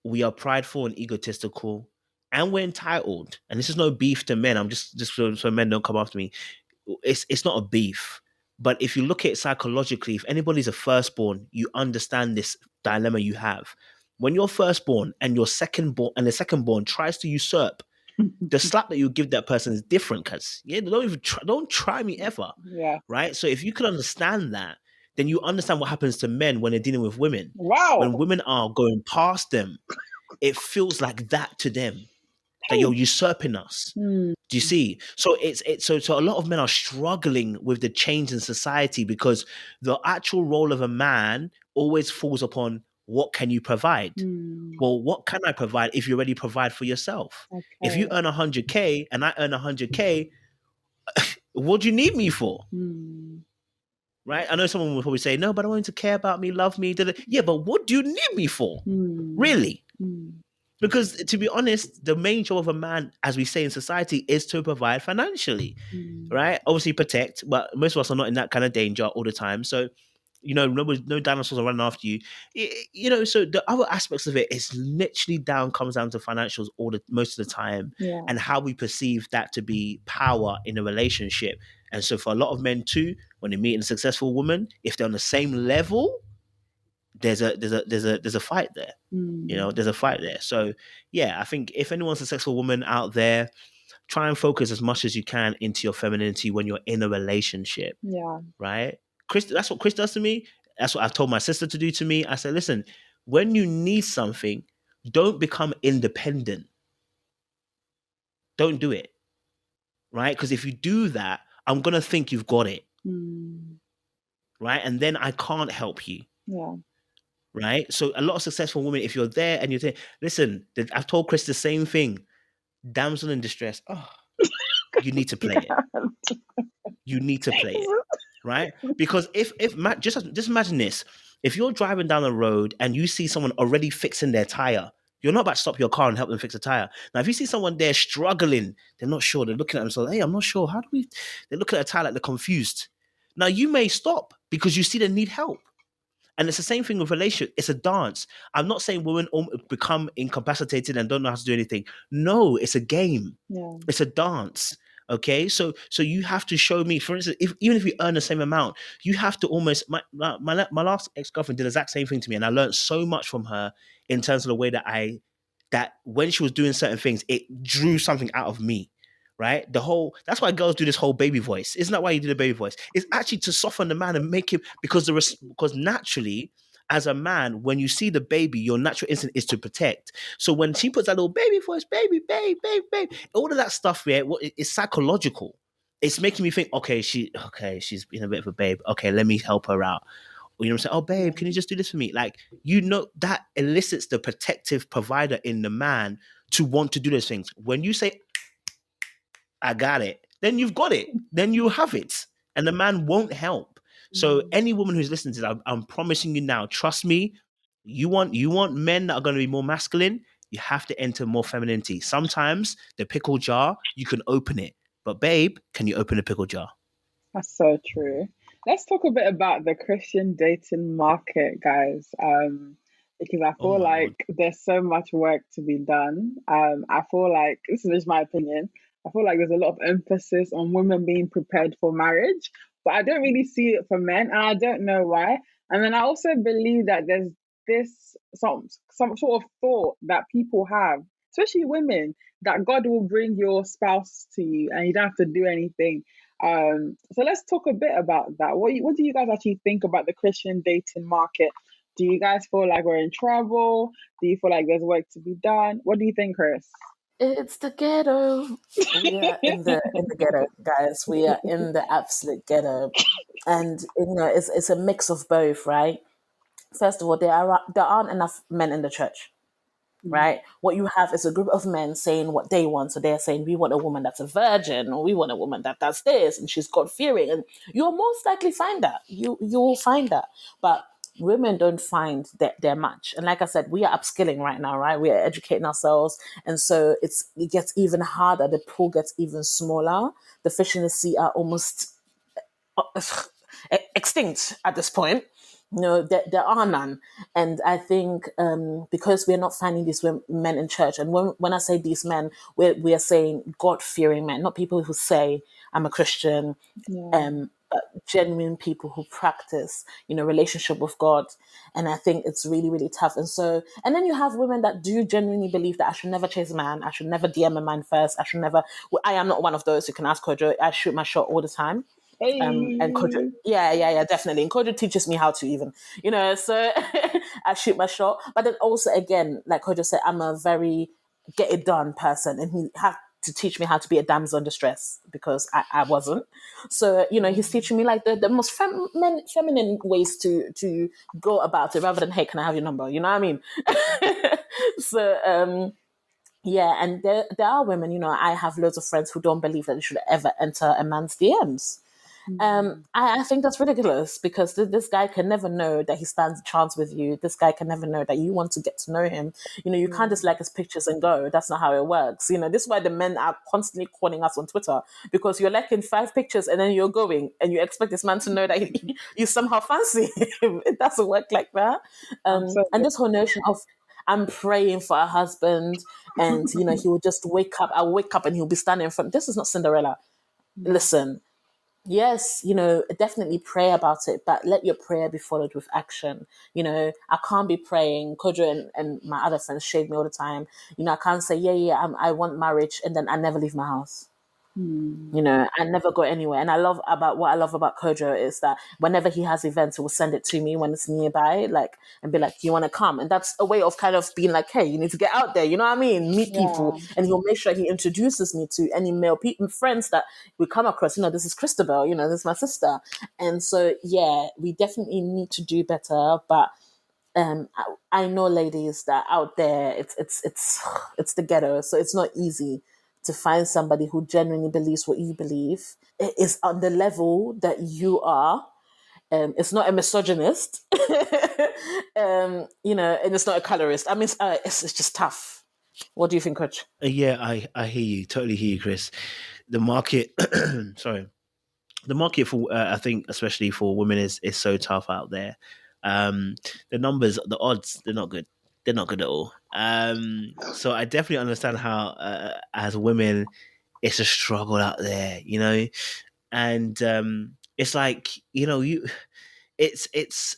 we are prideful and egotistical and we're entitled. And this is no beef to men. I'm just so men don't come after me. It's not a beef. But if you look at it psychologically, if anybody's a firstborn, you understand this dilemma you have. When you're firstborn and your secondborn tries to usurp The slap that you give that person is different, cuz. Yeah, don't try me ever. Yeah. Right? So if you can understand that, then you understand what happens to men when they're dealing with women. Wow. When women are going past them, it feels like that to them. That you're usurping us. Mm. Do you see? So so a lot of men are struggling with the change in society because the actual role of a man always falls upon what can you provide? Well, what can I provide if you already provide for yourself? Okay. If you earn 100K and I earn 100K, what do you need me for? Right? I know someone will probably say, no, but I want you to care about me, love me. Yeah, but what do you need me for? Really? Because to be honest, the main job of a man, as we say in society, is to provide financially, right? Obviously protect, but most of us are not in that kind of danger all the time. So, no dinosaurs are running after you. So the other aspects of it is literally comes down to financials most of the time, and how we perceive that to be power in a relationship. And so for a lot of men too, when they meet a successful woman, if they're on the same level, there's a fight there. There's a fight there. So yeah, I think if anyone's a successful woman out there, try and focus as much as you can into your femininity when you're in a relationship. Yeah. Right? Chris, that's what Chris does to me. That's what I've told my sister to do to me. I said, listen, when you need something, don't become independent. Don't do it. Right? Because if you do that, I'm going to think you've got it. Right? And then I can't help you. Yeah. Right? So a lot of successful women, if you're there and you're saying, listen, I've told Chris the same thing. Damsel in distress. Oh, you need to play it. You need to play it. Right? Because just imagine this. If you're driving down the road and you see someone already fixing their tire, you're not about to stop your car and help them fix a tire. Now, if you see someone there struggling, they're not sure, they're looking at themselves, hey, I'm not sure. They're looking at a tire like they're confused. Now, you may stop because you see they need help. And it's the same thing with relationship. It's a dance. I'm not saying women become incapacitated and don't know how to do anything. No, it's a game. Yeah. It's a dance. Okay, so you have to show me. For instance, even if we earn the same amount, you have to almost. My last ex-girlfriend did the exact same thing to me, and I learned so much from her in terms of the way that when she was doing certain things, it drew something out of me. Right? That's why girls do this whole baby voice. Isn't that why you do the baby voice? It's actually to soften the man and make him, because naturally, as a man, when you see the baby, your natural instinct is to protect. So when she puts that little baby voice, baby, baby, baby, baby, all of that stuff, yeah, it's psychological. It's making me think, she's been a bit of a babe. Okay, let me help her out. Or, I'm saying, oh, babe, can you just do this for me? Like, that elicits the protective provider in the man to want to do those things. When you say, I got it, then you've got it. Then you have it. And the man won't help. So any woman who's listening to this, I'm promising you now, trust me, you want men that are going to be more masculine, you have to enter more femininity. Sometimes the pickle jar, you can open it. But babe, can you open the pickle jar? That's so true. Let's talk a bit about the Christian dating market, guys. Because I feel like there's so much work to be done. I feel like, this is just my opinion, I feel like there's a lot of emphasis on women being prepared for marriage, but I don't really see it for men, and I don't know why. And then I also believe that there's this some sort of thought that people have, especially women, that God will bring your spouse to you and you don't have to do anything. So let's talk a bit about that. What do you guys actually think about the Christian dating market? Do you guys feel like we're in trouble? Do you feel like there's work to be done? What do you think, Chris? It's the ghetto. We are in the ghetto, guys. We are in the absolute ghetto, and it's a mix of both, right? First of all, there aren't enough men in the church, right? What you have is a group of men saying what they want. So they're saying, we want a woman that's a virgin, or we want a woman that does this, and she's God fearing, and you'll most likely find that. You will find that, but women don't find their match. And like I said, we are upskilling right now, right? We are educating ourselves. And so it gets even harder. The pool gets even smaller. The fish in the sea are almost extinct at this point. There are none. And I think because we're not finding these men in church, and when I say these men, we are saying God-fearing men, not people who say, I'm a Christian, but genuine people who practice, relationship with God. And I think it's really, really tough. And so, and then you have women that do genuinely believe that I should never chase a man. I should never DM a man first. I am not one of those. You can ask Kojo. I shoot my shot all the time. And Kojo, Hey. yeah, definitely. And Kojo teaches me how to even, so I shoot my shot. But then also, again, like Kojo said, I'm a very get it done person. And he had to teach me how to be a damsel in distress because I wasn't. So, he's teaching me like the most feminine ways to go about it rather than, hey, can I have your number? You know what I mean? So, yeah, and there are women, I have loads of friends who don't believe that they should ever enter a man's DMs. I think that's ridiculous because this guy can never know that he stands a chance with you. This guy can never know that you want to get to know him. You can't just like his pictures and go. That's not how it works. This is why the men are constantly calling us on Twitter because you're liking 5 pictures and then you're going and you expect this man to know that you somehow fancy him. It doesn't work like that. And this whole notion of I'm praying for a husband and, he will just wake up. I'll wake up and he'll be standing in front. This is not Cinderella. Listen. Yes, definitely pray about it, but let your prayer be followed with action. I can't be praying. Kojo and my other friends shade me all the time. I can't say, I want marriage, and then I never leave my house. I never go anywhere. And what I love about Kojo is that whenever he has events, he will send it to me when it's nearby, and be like, "Do you want to come?" And that's a way of kind of being like, "Hey, you need to get out there." You know what I mean? Meet people, and he'll make sure he introduces me to any male friends that we come across. This is Christabel. This is my sister, and so we definitely need to do better, but. I know, ladies, that out there it's the ghetto, so it's not easy to find somebody who genuinely believes what you believe. It is on the level that you are. It's not a misogynist, and it's not a colorist. I mean, it's just tough. What do you think, Coach? Yeah, I hear you. Totally hear you, Chris. The market, sorry, the market for I think especially for women is so tough out there. The numbers, the odds, they're not good. They're not good at all. So I definitely understand how as women, it's a struggle out there, and it's like it's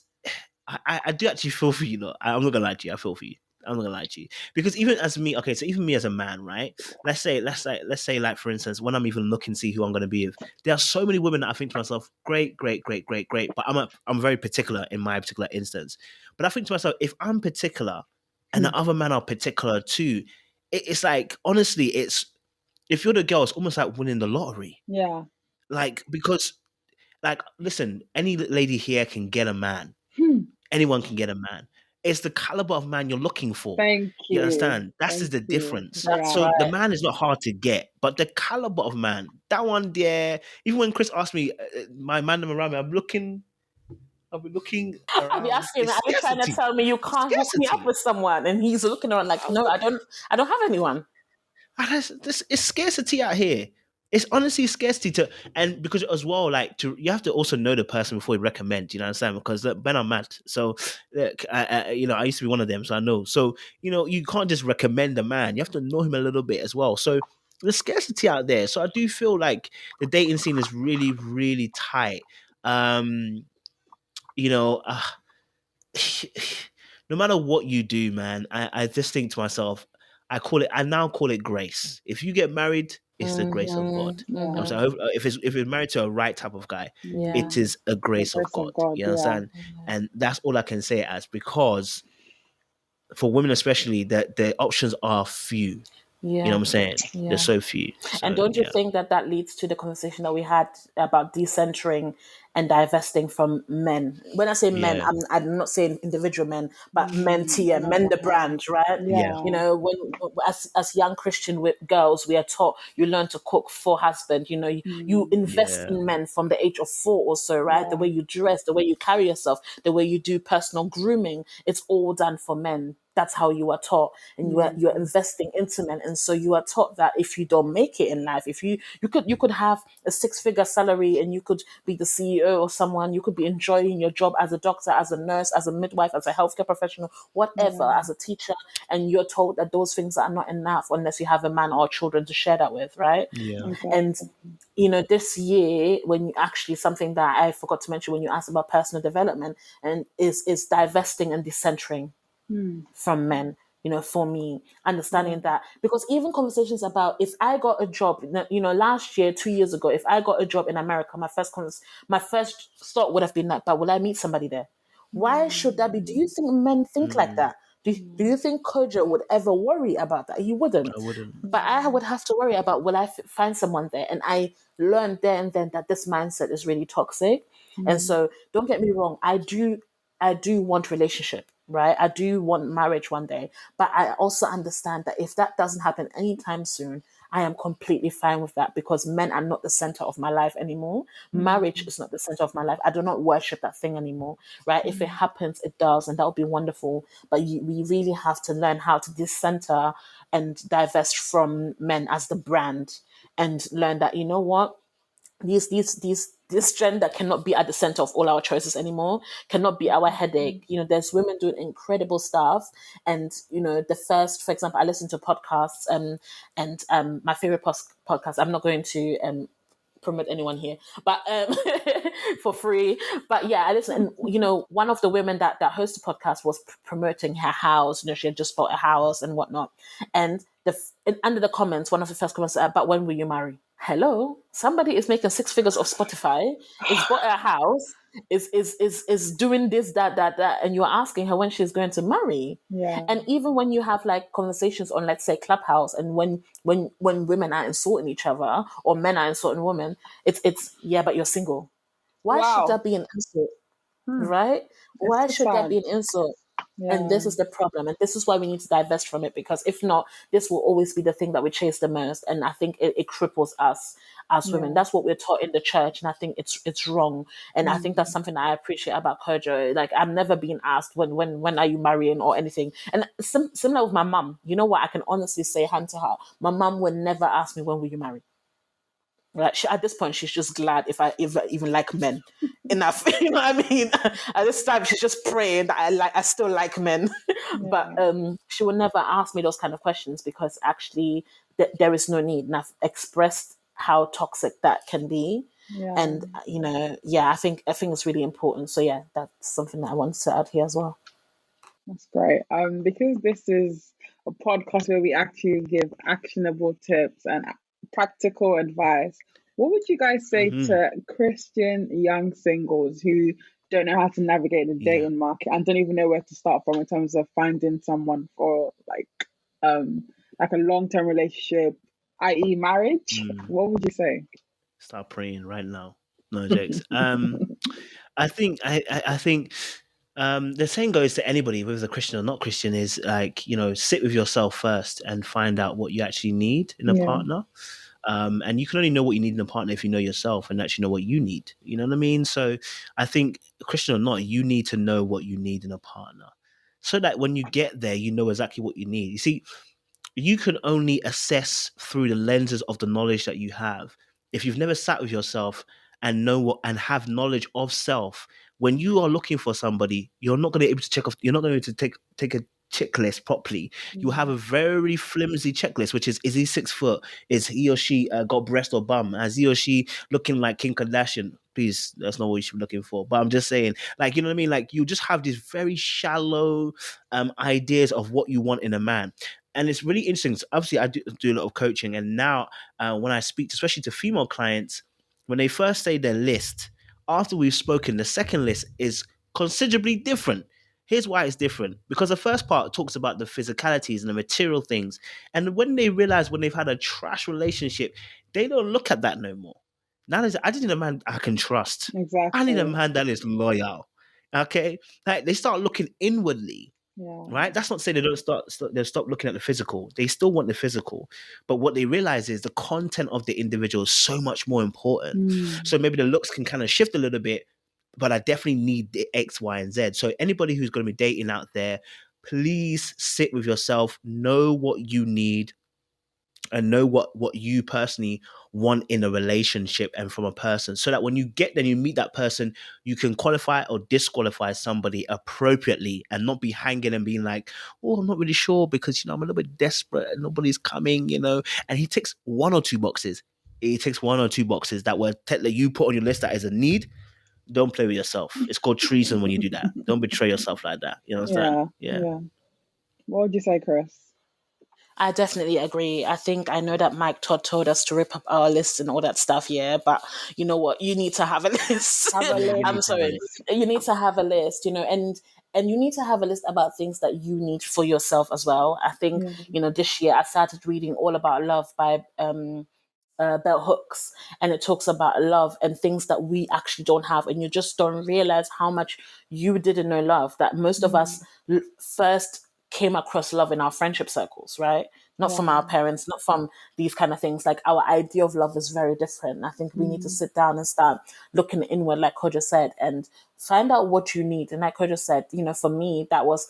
I do actually feel for you. I'm not gonna lie to you. I feel for you. I'm not gonna lie to you because even as me, okay, so even me as a man, right? Let's say, like for instance, when I'm even looking to see who I'm gonna be with, there are so many women that I think to myself, great, great, great, great, great. But I'm very particular in my particular instance. But I think to myself, if I'm particular, and the other men are particular too, it's like honestly, if you're the girl, it's almost like winning the lottery. Yeah. Like because, like, listen, any lady here can get a man. Anyone can get a man. It's the caliber of man you're looking for. Thank you. You understand? That's just the difference. That's So right. the man is not hard to get, but the caliber of man, that one there. Even when Chris asked me, my man around me, I'll be looking around. I'll be asking him, are you trying to tell me you can't hook me up with someone? And he's looking around like, no, I don't have anyone. It's scarcity out here. It's honestly scarcity and because as well, you have to also know the person before you recommend. You know what I'm saying? Because men are mad. So, I used to be one of them, so I know. So, you can't just recommend a man. You have to know him a little bit as well. So, there's scarcity out there. So, I do feel like the dating scene is really, really tight. No matter what you do, man, I just think to myself, I now call it grace. If you get married, it's the grace of God. Yeah. So if it's married to a right type of guy, it is a grace of God. You understand? And that's all I can say it as, because for women especially, the options are few. Yeah. You know what I'm saying? Yeah. There's so few. So, and don't you think that leads to the conversation that we had about decentering and divesting from men? When I say men, I'm not saying individual men, but men TM, men the brand, right? Yeah. When as young Christian girls, we are taught you learn to cook for husband. You invest in men from the age of 4 or so, right? Yeah. The way you dress, the way you carry yourself, the way you do personal grooming, it's all done for men. That's how you are taught, and you're investing into men, and so you are taught that if you don't make it in life, if you could have a 6-figure salary and you could be the CEO CEO or someone. You could be enjoying your job as a doctor, as a nurse, as a midwife, as a healthcare professional, whatever, as a teacher, and you're told that those things are not enough unless you have a man or children to share that with, right? Yeah. And this year, when you actually, something that I forgot to mention when you asked about personal development, and is divesting and decentering from men. For me, understanding that, because even conversations about, if I got a job, last year, 2 years ago, if I got a job in America, my first thought would have been that, but will I meet somebody there? Why should that be? Do you think men think like that? Do you think Kojo would ever worry about that? He wouldn't. I wouldn't. But I would have to worry about, will I find someone there? And I learned there and then that this mindset is really toxic. And so don't get me wrong, I do want relationship, right? I do want marriage one day. But I also understand that if that doesn't happen anytime soon, I am completely fine with that, because men are not the center of my life anymore. Marriage is not the center of my life. I do not worship that thing anymore, right? If it happens, it does, and that would be wonderful. But we really have to learn how to decenter and divest from men as the brand, and learn that, you know what, this gender cannot be at the center of all our choices anymore, cannot be our headache. There's women doing incredible stuff. And for example, I listen to podcasts, and my favorite podcast, I'm not going to promote anyone here, but for free. But yeah, I listen, and one of the women that hosts the podcast was promoting her house. She had just bought a house and whatnot, and under the comments, one of the first comments said, "But when will you marry?" Hello, somebody is making 6 figures of Spotify, is bought a house, is doing this, that, and you're asking her when she's going to marry. Yeah. And even when you have like conversations on, let's say, Clubhouse, and when women are insulting each other, or men are insulting women, it's yeah, but you're single. Why should that be an insult? Right? Why so should that sad. be an insult? Yeah. And this is the problem. And this is why we need to divest from it, because if not, this will always be the thing that we chase the most. And I think it cripples us as women. That's what we're taught in the church. And I think it's wrong. And I think that's something that I appreciate about Kojo. Like, I'm never being asked when are you marrying or anything. And similar with my mum. You know what? I can honestly say, hand to her, my mum would never ask me, when will you marry? Right? At this point, she's just glad if I even like men enough. You know what I mean? At this time, she's just praying that I still like men. But she would never ask me those kind of questions, because actually there is no need. And I've expressed how toxic that can be. And I think it's really important. So yeah, that's something that I wanted to add here as well. That's great. Because this is a podcast where we actually give actionable tips and practical advice, what would you guys say to Christian young singles who don't know how to navigate the dating market and don't even know where to start from in terms of finding someone for like a long-term relationship, i.e. marriage? What would you say? Start praying right now. No jokes. I think the saying goes to anybody, whether they're Christian or not Christian, is like, sit with yourself first and find out what you actually need in a partner. And you can only know what you need in a partner if you know yourself and actually know what you need. You know what I mean? So I think, Christian or not, you need to know what you need in a partner, so that when you get there, you know exactly what you need. You see, you can only assess through the lenses of the knowledge that you have. If you've never sat with yourself and know what and have knowledge of self, when you are looking for somebody, you're not going to be able to check off. You're not going to take a checklist properly. You have a very flimsy checklist, which is he 6 foot? Is he or she got breast or bum? Has he or she looking like Kim Kardashian? Please, that's not what you should be looking for. But I'm just saying, like, you know what I mean? Like, you just have these very shallow ideas of what you want in a man. And it's really interesting. So obviously, I do a lot of coaching. And now when I speak, especially to female clients, when they first say their list, after we've spoken, the second list is considerably different. Here's why it's different. Because the first part talks about the physicalities and the material things. And when they realize when they've had a trash relationship, they don't look at that no more. Now, I just need a man I can trust. Exactly. I need a man that is loyal. Okay? Like, they start looking inwardly. Yeah. Right? That's not saying they they'll stop looking at the physical. They still want the physical. But what they realize is the content of the individual is so much more important. So maybe the looks can kind of shift a little bit, but I definitely need the X, Y, and Z. So anybody who's going to be dating out there, please sit with yourself, know what you need, and know what you personally want in a relationship and from a person, so that when you get there, you meet that person, you can qualify or disqualify somebody appropriately and not be hanging and being like, oh, I'm not really sure because, I'm a little bit desperate and nobody's coming, and he ticks one or two boxes. He takes one or two boxes that you put on your list that is a need. Don't play with yourself. It's called treason when you do that. Don't betray yourself like that. You understand? Yeah, Yeah. yeah. What would you say, Chris? I definitely agree. I think I know that Mike Todd told us to rip up our list and all that stuff, yeah. But you know what? You need to have a list. Have a Yeah, you I'm need list. to have a sorry. list. You need to have a list, and you need to have a list about things that you need for yourself as well. I think, Yeah. this year I started reading All About Love by Bell Hooks, and it talks about love and things that we actually don't have, and you just don't realize how much you didn't know love. That most of us first came across love in our friendship circles, right? Not from our Wow. parents, not from these kind of things. Like our idea of love is very different. I think we need to sit down and start looking inward, like Kojo said, and find out what you need. And like Kojo said, for me, that was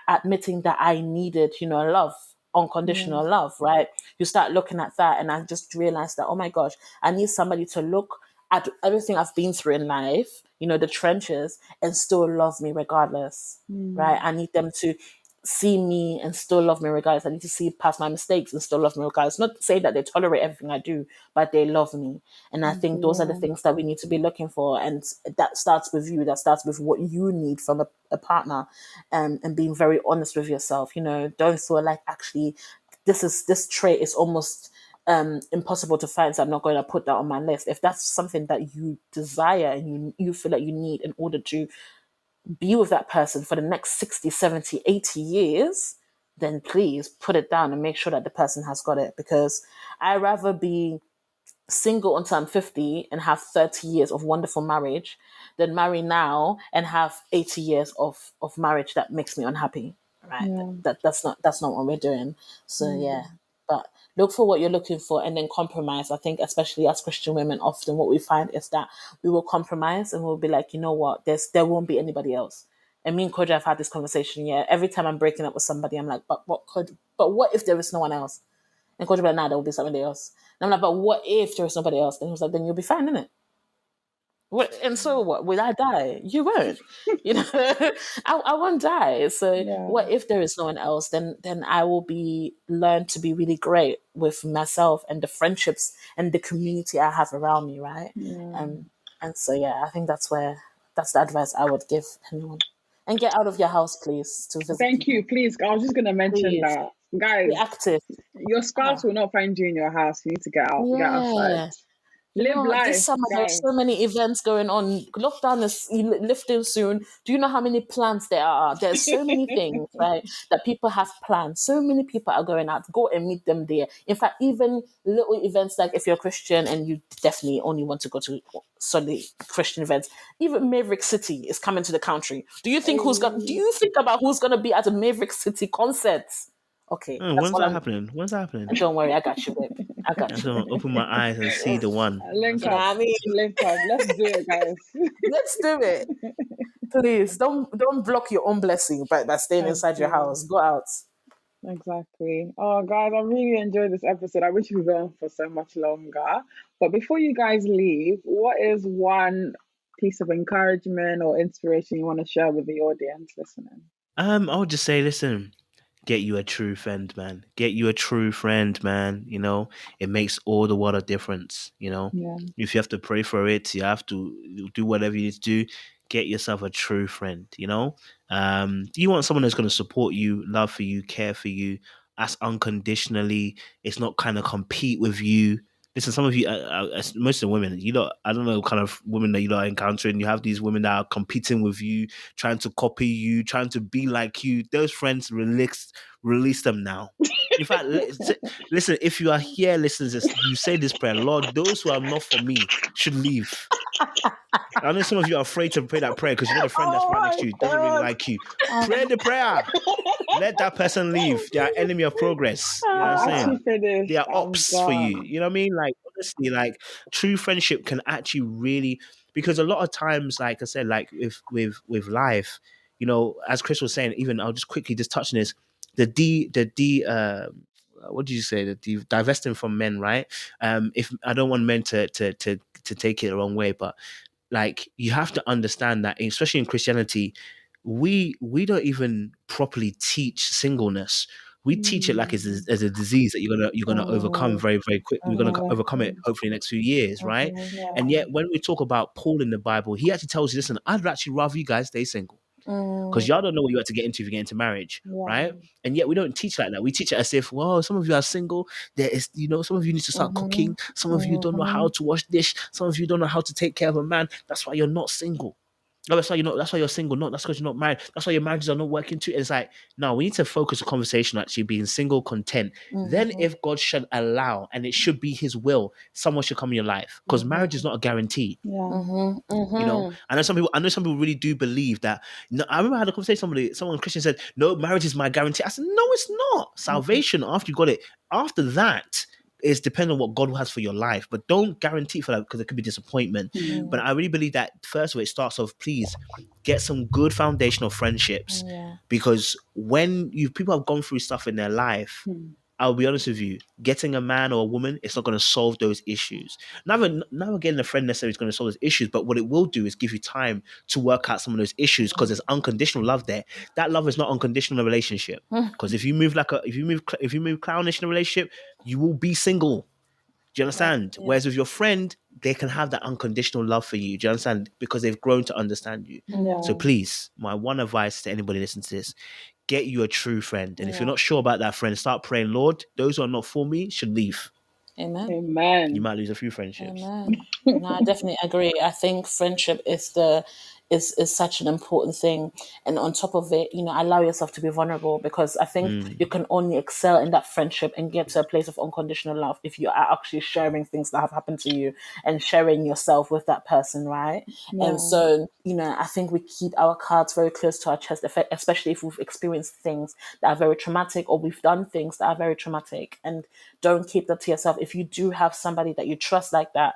admitting that I needed, love, Yeah. unconditional love, right? You start looking at that, and I just realized that, oh my gosh, I need somebody to look at everything I've been through in life, the trenches, and still love me regardless, right? I need them to see me and still love me regardless. I need to see past my mistakes and still love me regardless. Not to say that they tolerate everything I do, but they love me. And I think those are the Yeah. things that we need to be looking for. And that starts with you. That starts with what you need from a partner, and being very honest with yourself. Don't feel like actually this trait is almost impossible to find, so I'm not going to put that on my list. If that's something that you desire and you feel like you need in order to be with that person for the next 60, 70, 80 years, then please put it down and make sure that the person has got it. Because I'd rather be single until I'm 50 and have 30 years of wonderful marriage than marry now and have 80 years of marriage that makes me unhappy. Right. Yeah. That's not what we're doing. So yeah. But look for what you're looking for and then compromise. I think especially as Christian women, often what we find is that we will compromise and we'll be like, you know what, there won't be anybody else. And me and Kojo have had this conversation, yeah. Every time I'm breaking up with somebody, I'm like, but what if there is no one else? And Coach was like, nah, there will be somebody else. And I'm like, but what if there's nobody else? And he was like, then you'll be fine, innit? And so what? Will I die? You won't. I won't die. So Yeah. what if there is no one else? Then I will learn to be really great with myself and the friendships and the community I have around me, right? Yeah. And so yeah, I think that's the advice I would give anyone. And get out of your house, please, to visit Thank you. people. Please, I was just gonna mention Please that. be Guys, active. your spouse Ah. will not find you in your house. You need to get outside. Yeah. Live This life, summer there's guys. so many events going on. Lockdown is lifting soon. Do you know how many plans there are? There's so many things, right, that people have planned. So many people are going out. Go and meet them there. In fact, even little events like if you're Christian and you definitely only want to go to Sunday Christian events, even Maverick City is coming to the country. Do you think do Hey. you think about who's gonna be at a Maverick City concert? Okay, that's When's all that I'm. happening? When's that happening? Don't worry, I got you, babe. I I got just you. want to open my eyes and see the one. Link That's You know all. what up. I mean? Link up. Let's do it, guys. Let's do it. Please don't block your own blessing by staying Thank inside your you. house. Go out. Exactly. Oh, guys, I really enjoyed this episode. I wish we could go on for so much longer. But before you guys leave, what is one piece of encouragement or inspiration you want to share with the audience listening? I would just say, listen, get you a true friend, man. Get you a true friend, man. It makes all the world a difference. Yeah. If you have to pray for it, you have to do whatever you need to do. Get yourself a true friend. You want someone that's going to support you, love for you, care for you, ask unconditionally. It's not kind of compete with you. Listen, some of you, most of the women, I don't know what kind of women that you are encountering. You have these women that are competing with you, trying to copy you, trying to be like you. Those friends, release them now. In fact, listen, if you are here listening to this, you say this prayer, Lord, those who are not for me should leave. I know some of you are afraid to pray that prayer because you know the friend that's Oh right next my to you doesn't really God. like you. Pray the prayer. Let that person leave. They are enemy of progress. You know what I'm I'm actually saying? They finished. are I'm ops for you. done. You know what I mean? Like, honestly, like true friendship can actually really, because a lot of times, like I said, like with life, as Chris was saying, even I'll just quickly just touch on this. The what did you say? That divesting from men, right? If I don't want men to take it the wrong way, but like you have to understand that, especially in Christianity, we don't even properly teach singleness. We teach it like it's as a disease that you're gonna overcome very, very quick. You're gonna overcome it hopefully in the next few years, right? Yeah. And yet when we talk about Paul in the Bible, he actually tells you, listen, I'd actually rather you guys stay single. Because y'all don't know what you have to get into if you get into marriage, right? And yet we don't teach like that. We teach it as if, well, some of you are single. There is, some of you need to start cooking. Some of you don't know how to wash dish. Some of you don't know how to take care of a man. That's why you're not single. No, that's why you're not. That's why you're single. Not that's because you're not married. That's why your marriages are not working too. It's like, no, we need to focus the conversation on actually being single, content. Then, if God should allow, and it should be His will, someone should come in your life, because marriage is not a guarantee. I know some people really do believe that. No, I remember I had a conversation with someone Christian said, no, marriage is my guarantee. I said, no, it's not. Salvation, after you got it, after that is dependent on what God has for your life, but don't guarantee for that, because it could be disappointment. But I really believe that first of all, it starts off, please get some good foundational friendships, because when people have gone through stuff in their life, I'll be honest with you, getting a man or a woman, it's not going to solve those issues. Never getting a friend necessarily is going to solve those issues, but what it will do is give you time to work out some of those issues, because there's unconditional love there. That love is not unconditional in a relationship. Because if you move clownish in a relationship, you will be single. Do you understand? Whereas with your friend, they can have that unconditional love for you. Do you understand? Because they've grown to understand you. So please, my one advice to anybody listening to this, get you a true friend. And if you're not sure about that friend, start praying, Lord, those who are not for me should leave. Amen. You might lose a few friendships. Amen. No, I definitely agree. I think friendship is such an important thing. And on top of it, allow yourself to be vulnerable, because I think you can only excel in that friendship and get to a place of unconditional love if you are actually sharing things that have happened to you and sharing yourself with that person, right? And so, I think we keep our cards very close to our chest, especially if we've experienced things that are very traumatic, or we've done things that are very traumatic, and don't keep that to yourself. If you do have somebody that you trust like that,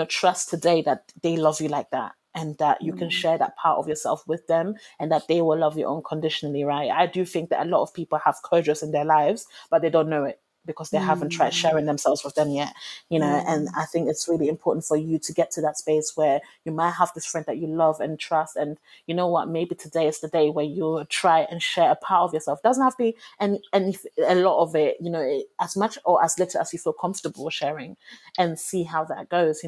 trust today that they love you like that, and that you can share that part of yourself with them, and that they will love you unconditionally, right? I do think that a lot of people have Kojos in their lives, but they don't know it, because they haven't tried sharing themselves with them yet, and I think it's really important for you to get to that space where you might have this friend that you love and trust, and you know what, maybe today is the day where you try and share a part of yourself. It doesn't have to be a lot of it, as much or as little as you feel comfortable sharing, and see how that goes.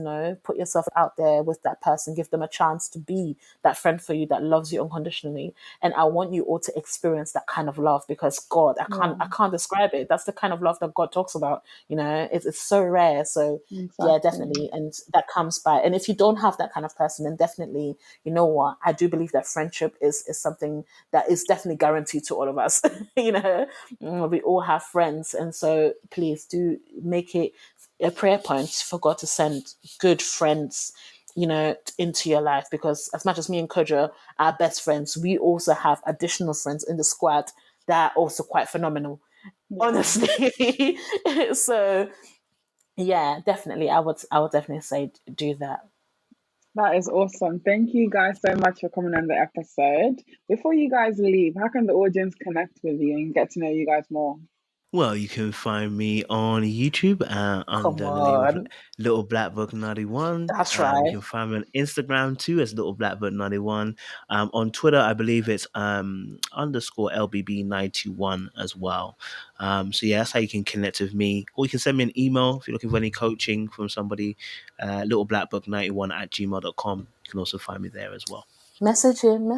Put yourself out there with that person, give them a chance to be that friend for you that loves you unconditionally. And I want you all to experience that kind of love, because God, I can't describe it. That's the kind of love that God talks about. It's so rare. So yeah, definitely. And that comes by. And if you don't have that kind of person, then definitely, you know what, I do believe that friendship is something that is definitely guaranteed to all of us. We all have friends, and so please do make it a prayer point for God to send good friends into your life, because as much as me and Kojo are best friends, we also have additional friends in the squad that are also quite phenomenal, honestly. So yeah, definitely, I would definitely say do that. That is awesome. Thank you guys so much for coming on the episode. Before you guys leave, how can the audience connect with you and get to know you guys more? Well, you can find me on YouTube under the name of Little Black Book 91. That's You right. can find me on Instagram too as Little Black Book 91. On Twitter, I believe it's underscore LBB921 as well. So yeah, that's how you can connect with me. Or you can send me an email if you're looking for any coaching from somebody, littleblackbook91@gmail.com. You can also find me there as well. Message him.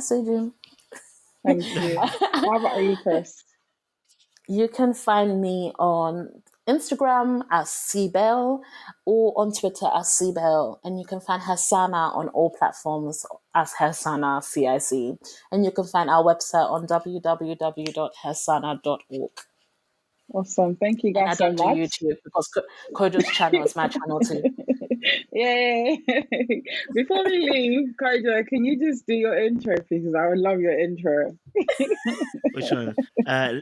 Thank you. How about you, Chris? You can find me on Instagram as Cbell, or on Twitter as Cbell, and you can find Hassana on all platforms as Hassana CIC, and you can find our website on www.hassana.org. Awesome. Thank you guys so much. And I don't do YouTube, because Kojo's channel is my channel too. Yay! Before we leave, Kojo, can you just do your intro, please? I would love your intro. Which one? Hold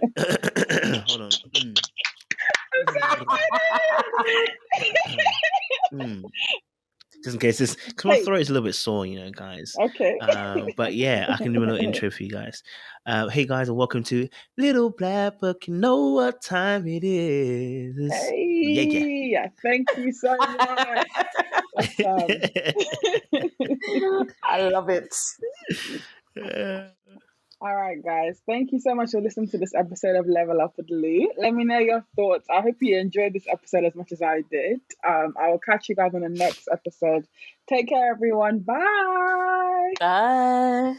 on. Just in case this, because my throat is a little bit sore, guys. Okay. But yeah, I can do a little intro for you guys. Hey guys, and welcome to Little Black Book. You know what time it is? Hey, thank you so much. Awesome. I love it. All right, guys. Thank you so much for listening to this episode of Level Up with Lou. Let me know your thoughts. I hope you enjoyed this episode as much as I did. I will catch you guys on the next episode. Take care, everyone. Bye. Bye.